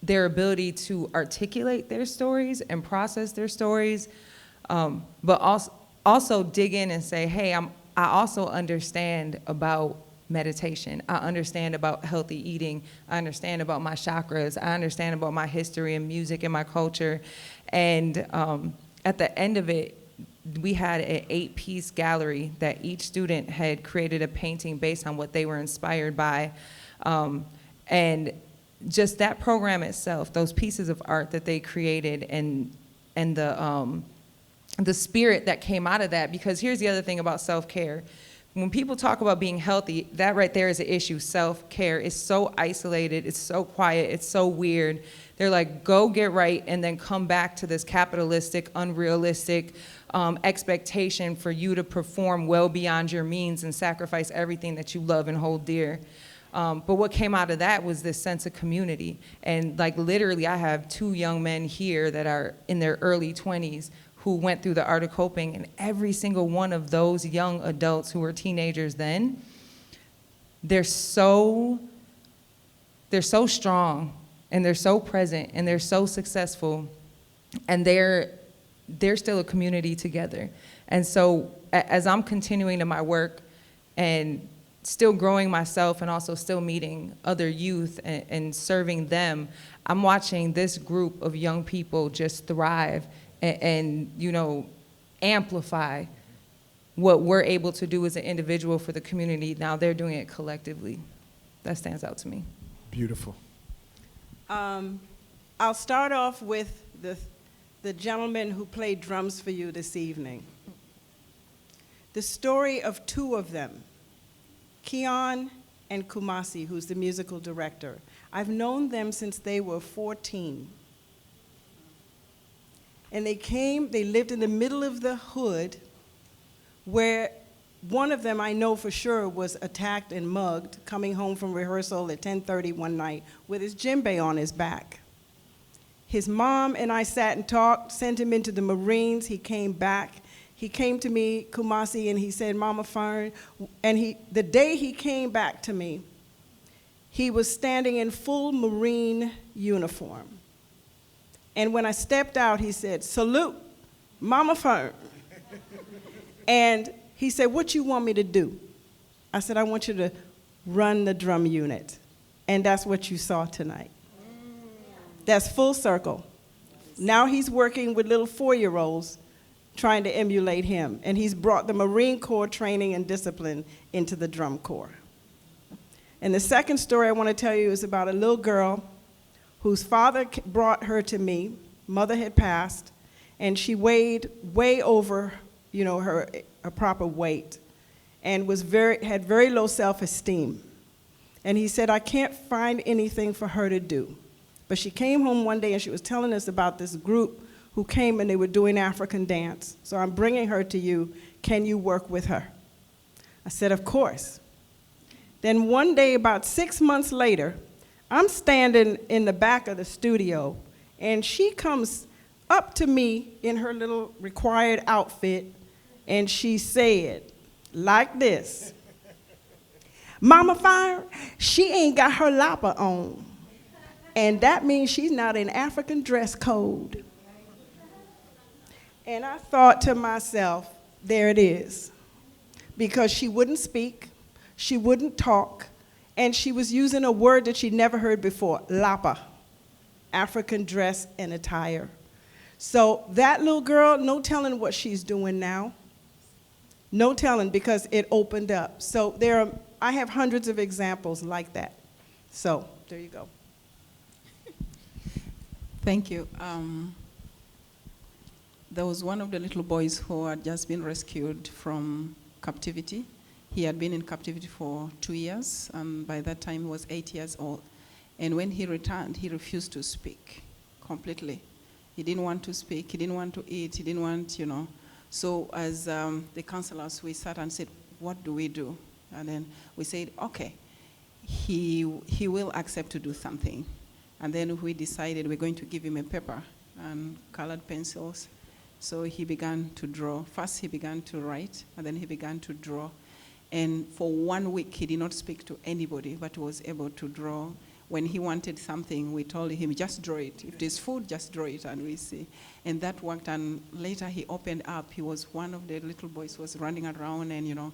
their ability to articulate their stories and process their stories, but also dig in and say, hey, I also understand about meditation. I understand about healthy eating. I understand about my chakras. I understand about my history and music and my culture. And at the end of it, we had an 8-piece gallery that each student had created a painting based on what they were inspired by. And just that program itself, those pieces of art that they created, and the spirit that came out of that, because here's the other thing about self-care. When people talk about being healthy, that right there is an issue. Self-care is so isolated, it's so quiet, it's so weird. They're like, go get right and then come back to this capitalistic, unrealistic expectation for you to perform well beyond your means and sacrifice everything that you love and hold dear. But what came out of that was this sense of community. And like literally, I have 2 young men here that are in their early 20s who went through the Art of Coping, and every single one of those young adults who were teenagers then, they're so strong, and they're so present, and they're so successful, and they're still a community together. And so as I'm continuing to my work and still growing myself and also still meeting other youth and serving them, I'm watching this group of young people just thrive and you know, amplify what we're able to do as an individual for the community. Now they're doing it collectively. That stands out to me. Beautiful. I'll start off with the gentleman who played drums for you this evening. The story of two of them, Keon and Kumasi, who's the musical director. I've known them since they were 14. And they lived in the middle of the hood where one of them, I know for sure, was attacked and mugged coming home from rehearsal at 10:30 one night with his djembe on his back. His mom and I sat and talked, sent him into the Marines. He came back. He came to me, Kumasi, and he said, Mama Fern, and the day he came back to me, he was standing in full Marine uniform. And when I stepped out, he said, salute, Mama Fern. And he said, what you want me to do? I said, I want you to run the drum unit. And that's what you saw tonight. That's full circle. Now he's working with little 4-year-olds trying to emulate him. And he's brought the Marine Corps training and discipline into the drum corps. And the second story I want to tell you is about a little girl whose father brought her to me. Mother had passed, and she weighed way over, her proper weight, and had very low self-esteem. And he said, I can't find anything for her to do. But she came home one day and she was telling us about this group who came and they were doing African dance. So I'm bringing her to you. Can you work with her? I said, of course. Then one day, about 6 months later, I'm standing in the back of the studio, and she comes up to me in her little required outfit, and she said, like this, Mama Fire, she ain't got her lapa on. And that means she's not in African dress code. And I thought to myself, there it is. Because she wouldn't speak, she wouldn't talk, and she was using a word that she'd never heard before, lapa, African dress and attire. So that little girl, no telling what she's doing now. No telling, because it opened up. So I have hundreds of examples like that. So there you go. Thank you. There was one of the little boys who had just been rescued from captivity. He had been in captivity for 2 years, and by that time he was 8 years old. And when he returned, he refused to speak completely. He didn't want to speak, he didn't want to eat, he didn't want, So as the counselors, we sat and said, what do we do? And then we said, okay, he will accept to do something. And then we decided we're going to give him a paper and colored pencils. So he began to draw. First he began to write, and then he began to draw. And for 1 week he did not speak to anybody, but was able to draw. When he wanted something, we told him, just draw it. If there's food, just draw it, and we see. And that worked, and later he opened up. He was one of the little boys who was running around, and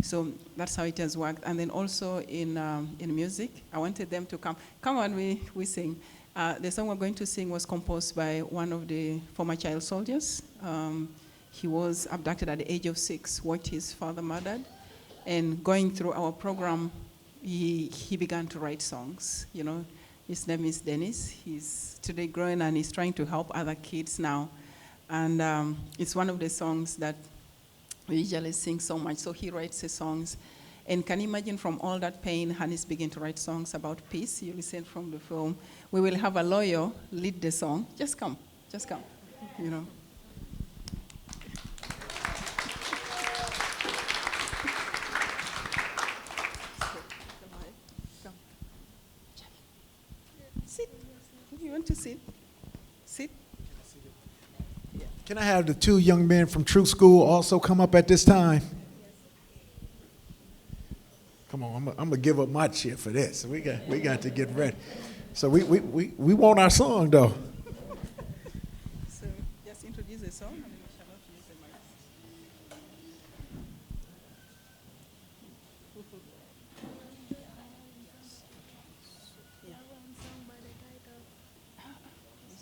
so that's how it has worked. And then also in music, I wanted them to come. Come on, we sing. The song we're going to sing was composed by one of the former child soldiers. He was abducted at the age of 6, watched his father murdered, and going through our program, he began to write songs. His name is Dennis. He's today growing, and he's trying to help other kids now. And it's one of the songs that we usually sing so much. So he writes the songs. And can you imagine, from all that pain, Hannes began to write songs about peace. You listen from the film. We will have a lawyer lead the song. Just come, Sit. You want to sit? Sit. Can I have the 2 young men from TrueSkool also come up at this time? Come on, I'm gonna give up my chair for this. We got to get ready. So we want our song though. So just introduce the song, and then we shall not use the mic. Yeah.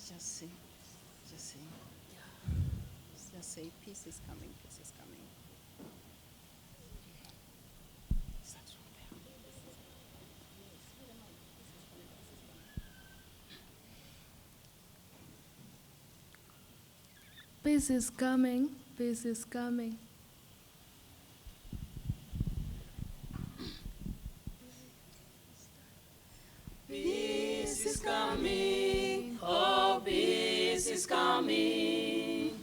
Just sing. Just say, peace is coming, peace is coming. Start from there. Peace is coming. Peace is coming. Peace is coming. Oh, peace is coming.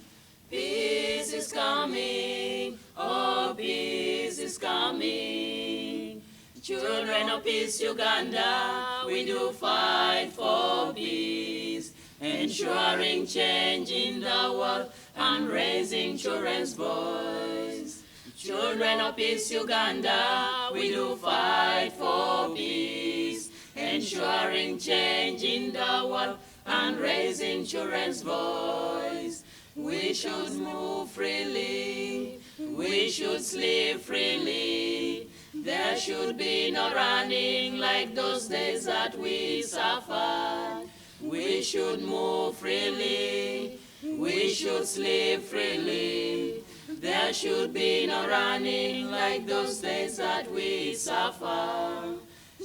Peace is coming. Oh, peace is coming. Children of Peace Uganda, we do fight for peace, ensuring change in the world and raising children's voice. Children of Peace Uganda, we do fight for peace, ensuring change in the world and raising children's voice. We should move freely, we should sleep freely. There should be no running like those days that we suffered. We should move freely, we should sleep freely. There should be no running like those days that we suffered.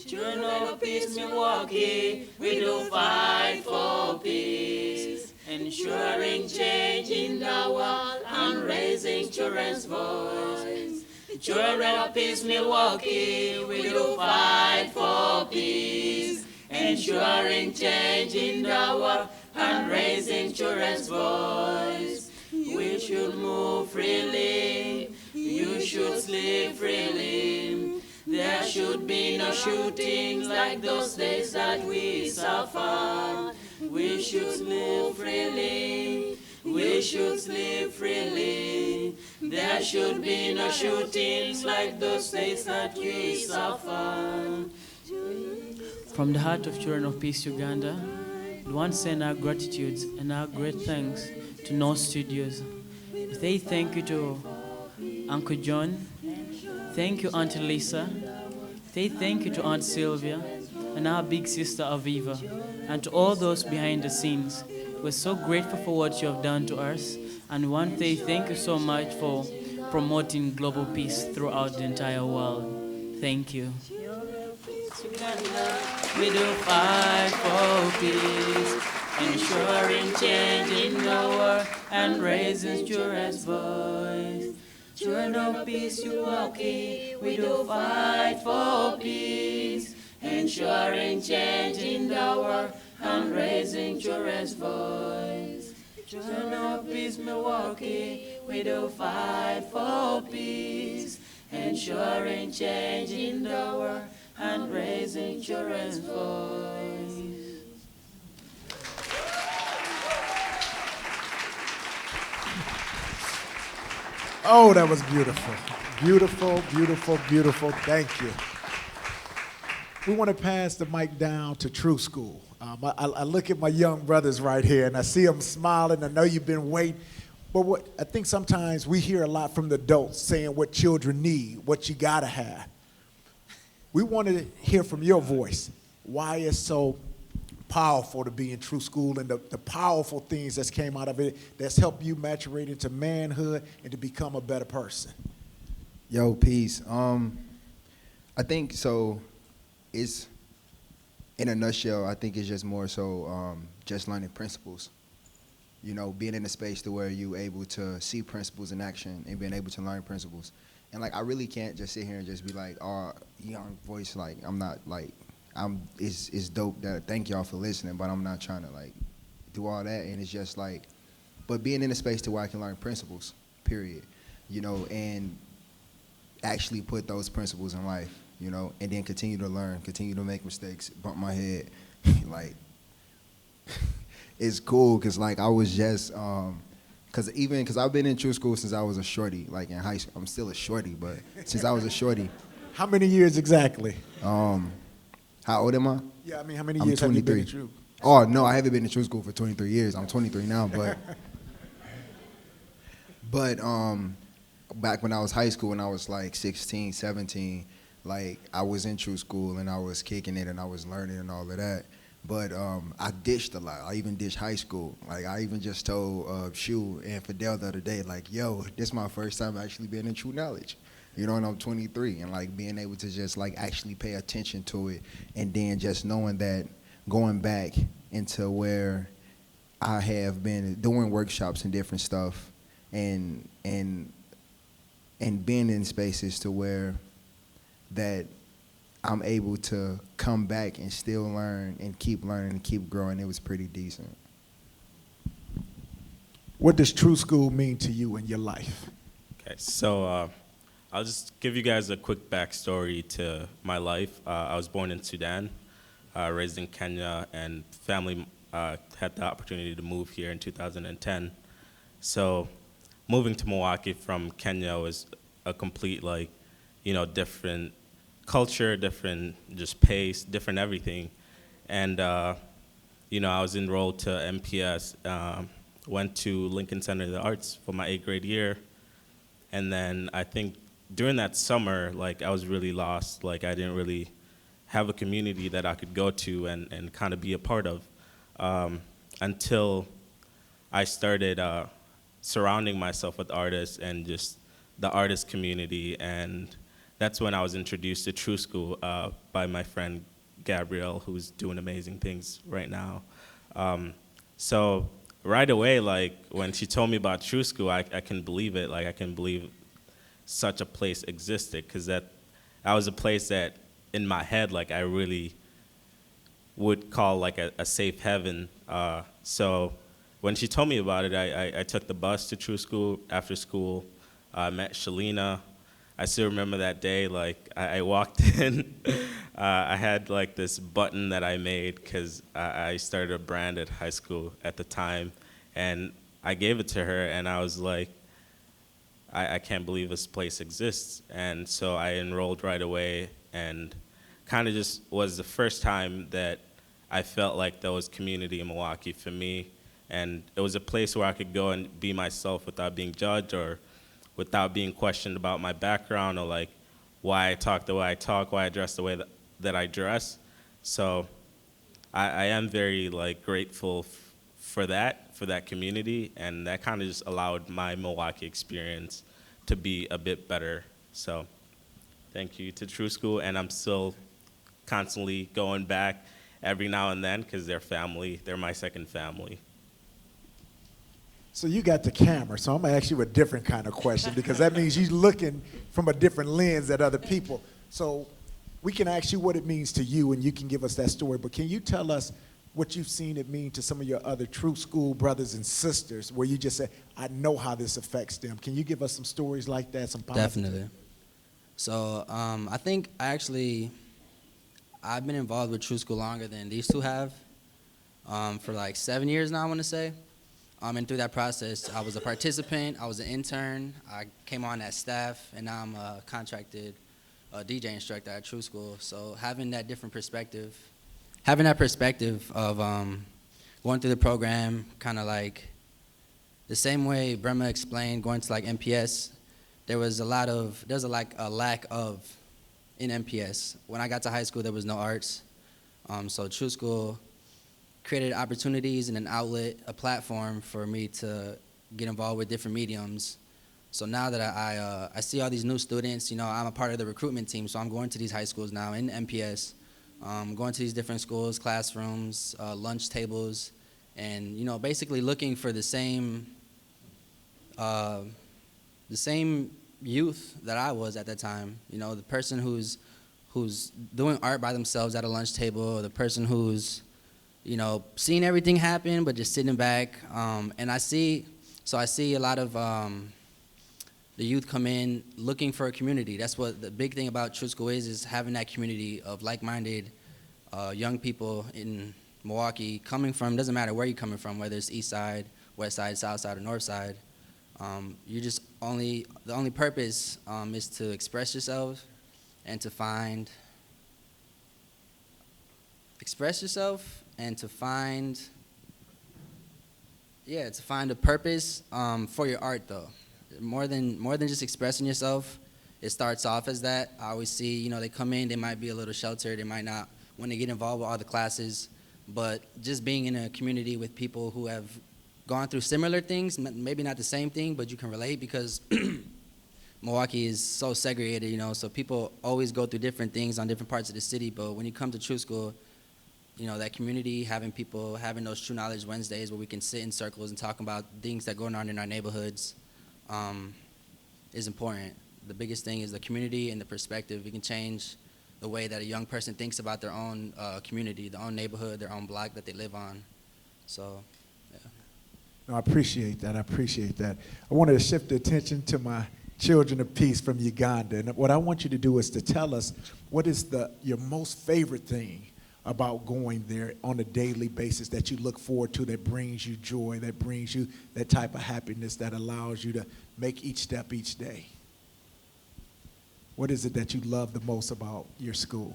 Children of Peace Milwaukee, we do fight for peace, ensuring change in the world and raising children's voice. Children of Peace Milwaukee, we do fight for peace, ensuring change in the world and raising children's voice. We should move freely, you should sleep freely. There should be no shootings like those days that we suffered. We should move freely, we should sleep freely. There should be no shootings like those days that we suffered. From the heart of Children of Peace Uganda, we want to send our gratitudes and our great thanks to No Studios. We say thank you to Uncle John, thank you Auntie Lisa, say thank you to Aunt Sylvia and our big sister Aviva, and to all those behind the scenes. We're so grateful for what you have done to us, and we want to say thank you so much for promoting global peace throughout the entire world. Thank you. We do fight for peace, ensuring change in the world and raising children's voice. Children of Peace Milwaukee, we do fight for peace, ensuring change in the world and raising children's voice. Children of Peace Milwaukee, we do fight for peace, ensuring change in the world and raising children's voice. Oh, that was beautiful. Beautiful, beautiful, beautiful. Thank you. We want to pass the mic down to TrueSkool. I look at my young brothers right here, and I see them smiling. I know you've been waiting. But what I think sometimes we hear a lot from the adults saying what children need, what you got to have. We want to hear from your voice why it's so powerful to be in TrueSkool and the powerful things that came out of it that's helped you maturate into manhood and to become a better person. Yo, peace. I think so. It's in a nutshell. I think it's just more so just learning principles. You know, being in a space to where you able to see principles in action and being able to learn principles. And like, I really can't just sit here and just be like, oh, young voice. Like, I'm not like, it's dope that thank y'all for listening, but I'm not trying to like do all that. And it's just like, but being in a space to where I can learn principles, period. You know, and actually put those principles in life, you know, and then continue to learn, continue to make mistakes, bump my head. Like, it's cool because like I was just, because I've been in TrueSkool since I was a shorty, like in high school. I'm still a shorty, but since I was a shorty. How many years exactly? How old am I? Yeah, I mean, how many I'm years 23. have you been in True? Oh, no, I haven't been in TrueSkool for 23 years. I'm 23 now, but back when I was high school, when I was like 16, 17, like I was in TrueSkool and I was kicking it and I was learning and all of that. But I ditched a lot. I even ditched high school. Like I even just told Shu and Fidel the other day, like, yo, this is my first time actually being in True Knowledge. You know, and I'm 23, and like being able to just like actually pay attention to it, and then just knowing that going back into where I have been doing workshops and different stuff, and being in spaces to where that I'm able to come back and still learn and keep learning and keep growing. It was pretty decent. What does TrueSkool mean to you in your life? Okay, so I'll just give you guys a quick backstory to my life. I was born in Sudan, raised in Kenya, and family had the opportunity to move here in 2010. So moving to Milwaukee from Kenya was a complete, like, you know, different culture, different just pace, different everything. And, you know, I was enrolled to MPS, went to Lincoln Center of the Arts for my 8th grade year. And then I think during that summer, like, I was really lost. Like, I didn't really have a community that I could go to and kind of be a part of until I started surrounding myself with artists and just the artist community. And that's when I was introduced to TrueSkool by my friend Gabrielle, who's doing amazing things right now. So right away, like, when she told me about TrueSkool, I can believe it. Like, I can believe such a place existed, because that was a place that in my head, like, I really would call like a safe heaven. So when she told me about it, I took the bus to TrueSkool after school. I met Shalina. I still remember that day. Like, I walked in. I had like this button that I made because I started a brand at high school at the time, and I gave it to her, and I was like, I can't believe this place exists. And so I enrolled right away, and kind of just was the first time that I felt like there was community in Milwaukee for me. And it was a place where I could go and be myself without being judged or without being questioned about my background or like why I talk the way I talk, why I dress the way that I dress. So I am very like grateful for that community, and that kind of just allowed my Milwaukee experience to be a bit better. So thank you to TrueSkool, and I'm still constantly going back every now and then because they're family. They're my second family. So you got the camera, so I'm gonna ask you a different kind of question because that means you're looking from a different lens at other people. So we can ask you what it means to you, and you can give us that story, but can you tell us what you've seen it mean to some of your other TrueSkool brothers and sisters, where you just say, I know how this affects them? Can you give us some stories like that, some positive? Definitely. So I think I've been involved with TrueSkool longer than these two have, for like 7 years now, I want to say. And through that process, I was a participant, I was an intern, I came on as staff, and now I'm a contracted DJ instructor at TrueSkool. So having that different perspective, of going through the program, kind of like the same way Brema explained, going to like MPS, there was a lack of in MPS. When I got to high school, there was no arts. So TrueSkool created opportunities and an outlet, a platform for me to get involved with different mediums. So now that I see all these new students, you know, I'm a part of the recruitment team, so I'm going to these high schools now in MPS, going to these different schools, classrooms, lunch tables, and, you know, basically looking for the same youth that I was at that time. You know, the person who's doing art by themselves at a lunch table, or the person who's, you know, seeing everything happen but just sitting back. And I see a lot of the youth come in looking for a community. That's what the big thing about TrueSkool is having that community of like-minded young people in Milwaukee, coming from, doesn't matter where you're coming from, whether it's east side, west side, south side, or north side. The only purpose is to express yourself and to find a purpose for your art, though. More than just expressing yourself, it starts off as that. I always see, you know, they come in, they might be a little sheltered, they might not want to get involved with all the classes, but just being in a community with people who have gone through similar things, maybe not the same thing, but you can relate, because Milwaukee is so segregated, you know, so people always go through different things on different parts of the city. But when you come to TrueSkool, you know, that community, having people, having those True Knowledge Wednesdays where we can sit in circles and talk about things that are going on in our neighborhoods is important. The biggest thing is the community and the perspective. We can change the way that a young person thinks about their own community, their own neighborhood, their own block that they live on. So, yeah. No, I appreciate that. I appreciate that. I wanted to shift the attention to my Children of Peace from Uganda. And what I want you to do is to tell us what is your most favorite thing about going there on a daily basis that you look forward to, that brings you joy, that brings you that type of happiness that allows you to make each step each day. What is it that you love the most about your school?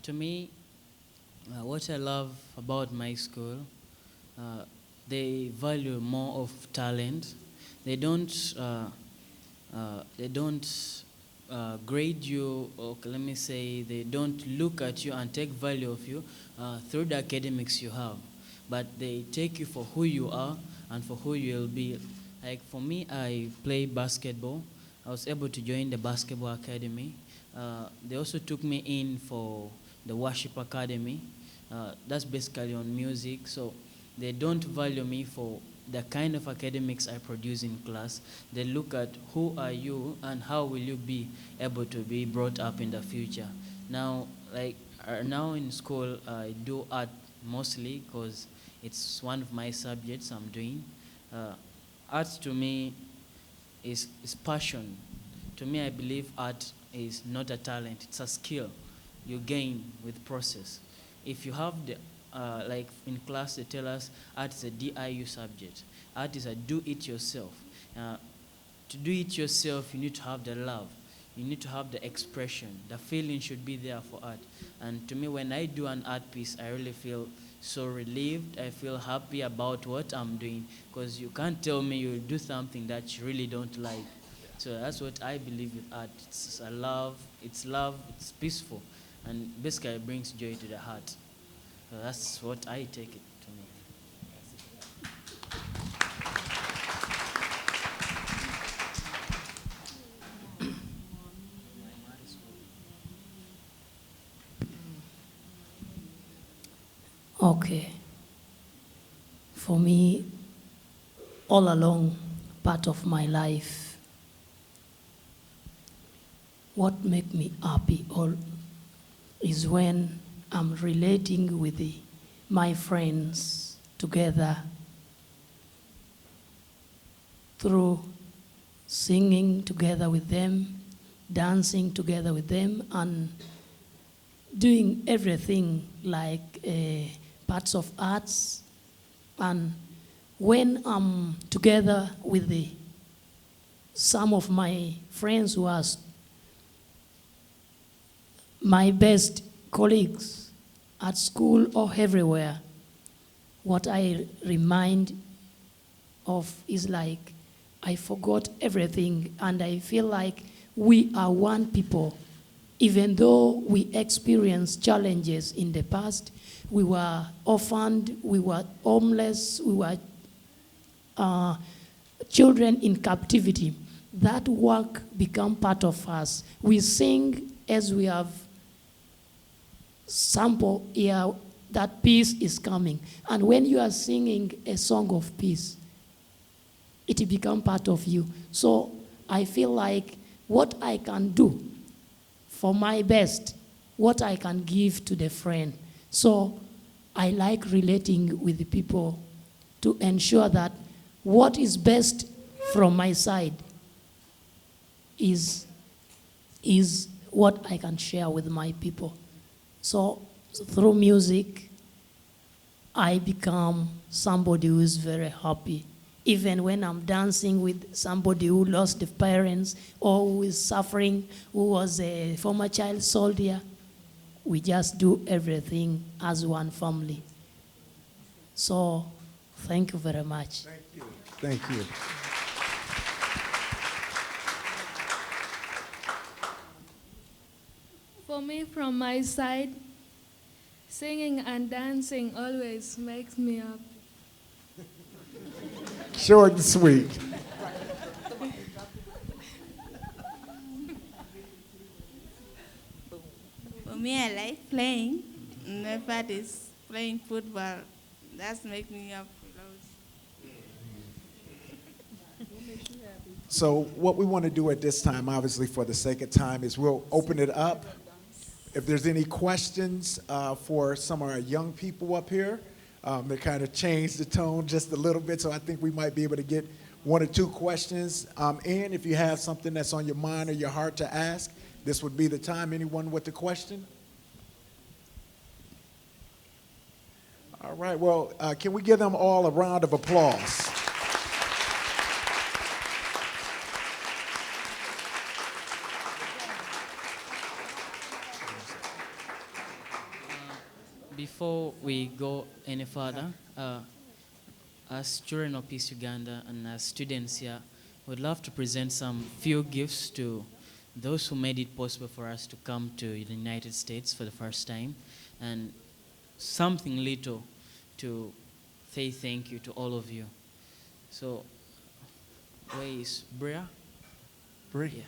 To me, what I love about my school, they value more of talent. They don't grade you, or let me say, they don't look at you and take value of you through the academics you have, but they take you for who you are and for who you'll be. Like for me, I play basketball. I was able to join the basketball academy. They also took me in for the worship academy. That's basically on music. So they don't value me for the kind of academics I produce in class. They look at who are you and how will you be able to be brought up in the future. Now, now in school, I do art mostly because it's one of my subjects I'm doing. Art to me is passion. To me, I believe art is not a talent, it's a skill you gain with process. If you have the, like in class they tell us art is a DIU subject. Art is a do-it-yourself. To do it yourself, you need to have the love. You need to have the expression. The feeling should be there for art. And to me, when I do an art piece, I really feel so relieved. I feel happy about what I'm doing, because you can't tell me you'll do something that you really don't like. So that's what I believe with art. It's a love, it's peaceful, and basically it brings joy to the heart. So that's what I take it to me. Okay. For me, all along part of my life, what makes me happy is when I'm relating with my friends together through singing together with them, dancing together with them, and doing everything like parts of arts. And when I'm together with some of my friends who are my best colleagues at school or everywhere, what I remind of is like I forgot everything, and I feel like we are one people. Even though we experienced challenges in the past, we were orphaned, we were homeless, we were children in captivity. That work become part of us. We sing as we have sample here that peace is coming. And when you are singing a song of peace, it become part of you. So I feel like what I can do for my best, what I can give to the friend. So I like relating with the people to ensure that what is best from my side is what I can share with my people. So through music, I become somebody who is very happy. Even when I'm dancing with somebody who lost their parents or who is suffering, who was a former child soldier, we just do everything as one family. So thank you very much. Thank you. Thank you. For me, from my side, singing and dancing always makes me happy. Short and sweet. For Me, I like playing. My part is playing football. That's make me up. So what we want to do at this time, obviously for the sake of time, is we'll open it up. If there's any questions for some of our young people up here, they kind of changed the tone just a little bit, so I think we might be able to get one or two questions. And if you have something that's on your mind or your heart to ask, this would be the time. Anyone with a question? All right, well, can we give them all a round of applause? Before we go any further, as Children of Peace Uganda and as students here, we'd love to present some few gifts to those who made it possible for us to come to the United States for the first time, and something little to say thank you to all of you. So, where is Bria? Bria.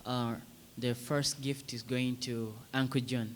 Yeah. The first gift is going to Uncle John.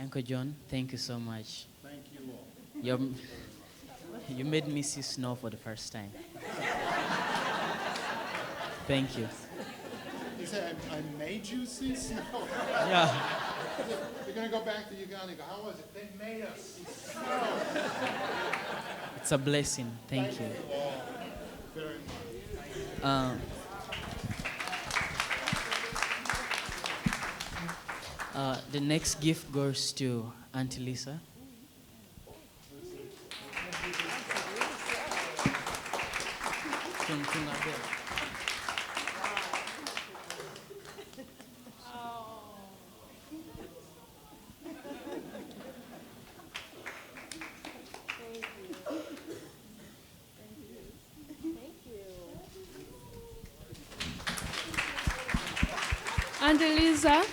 Uncle John, thank you so much. Thank you all. You made me see snow for the first time. Thank you. You said I made you see snow? Yeah. You're going to go back to Uganda and go, how was it? They made us see snow. It's a blessing. Thank you. All very much. The next gift goes to Auntie Lisa. Auntie Lisa,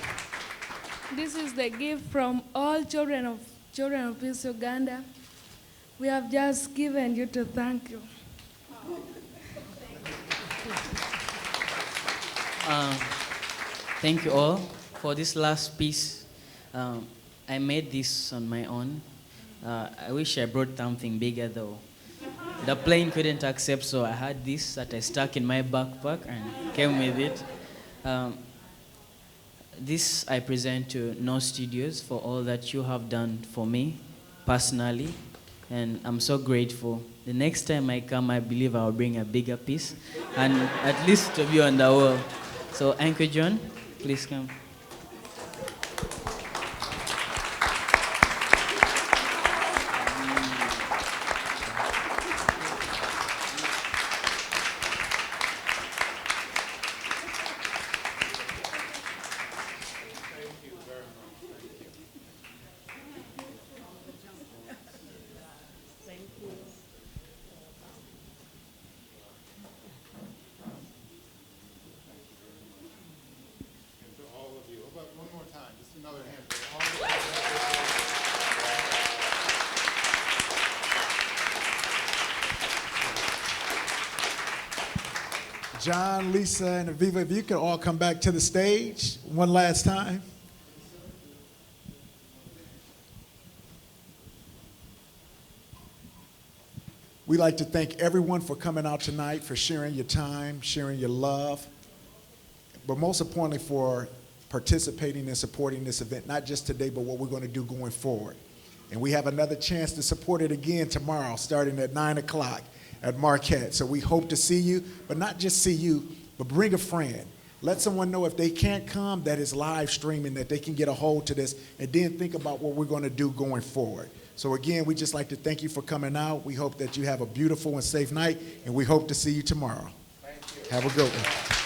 this is the gift from all Children of Peace Uganda. We have just given you to thank you. Thank you all for this last piece. I made this on my own. I wish I brought something bigger though. The plane couldn't accept, so I had this that I stuck in my backpack and came with it. This I present to No Studios for all that you have done for me personally, and I'm so grateful. The next time I come, I believe I'll bring a bigger piece, and at least to be on the wall. So, Uncle John, please come. John, Lisa, and Aviva, if you could all come back to the stage one last time. We'd like to thank everyone for coming out tonight, for sharing your time, sharing your love, but most importantly for participating and supporting this event, not just today, but what we're going to do going forward. And we have another chance to support it again tomorrow, starting at 9 o'clock. At Marquette. So we hope to see you, but not just see you, but bring a friend. Let someone know if they can't come that is live streaming, that they can get a hold to this, and then think about what we're going to do going forward. So again, we just like to thank you for coming out. We hope that you have a beautiful and safe night, and we hope to see you tomorrow. Thank you. Have a good one.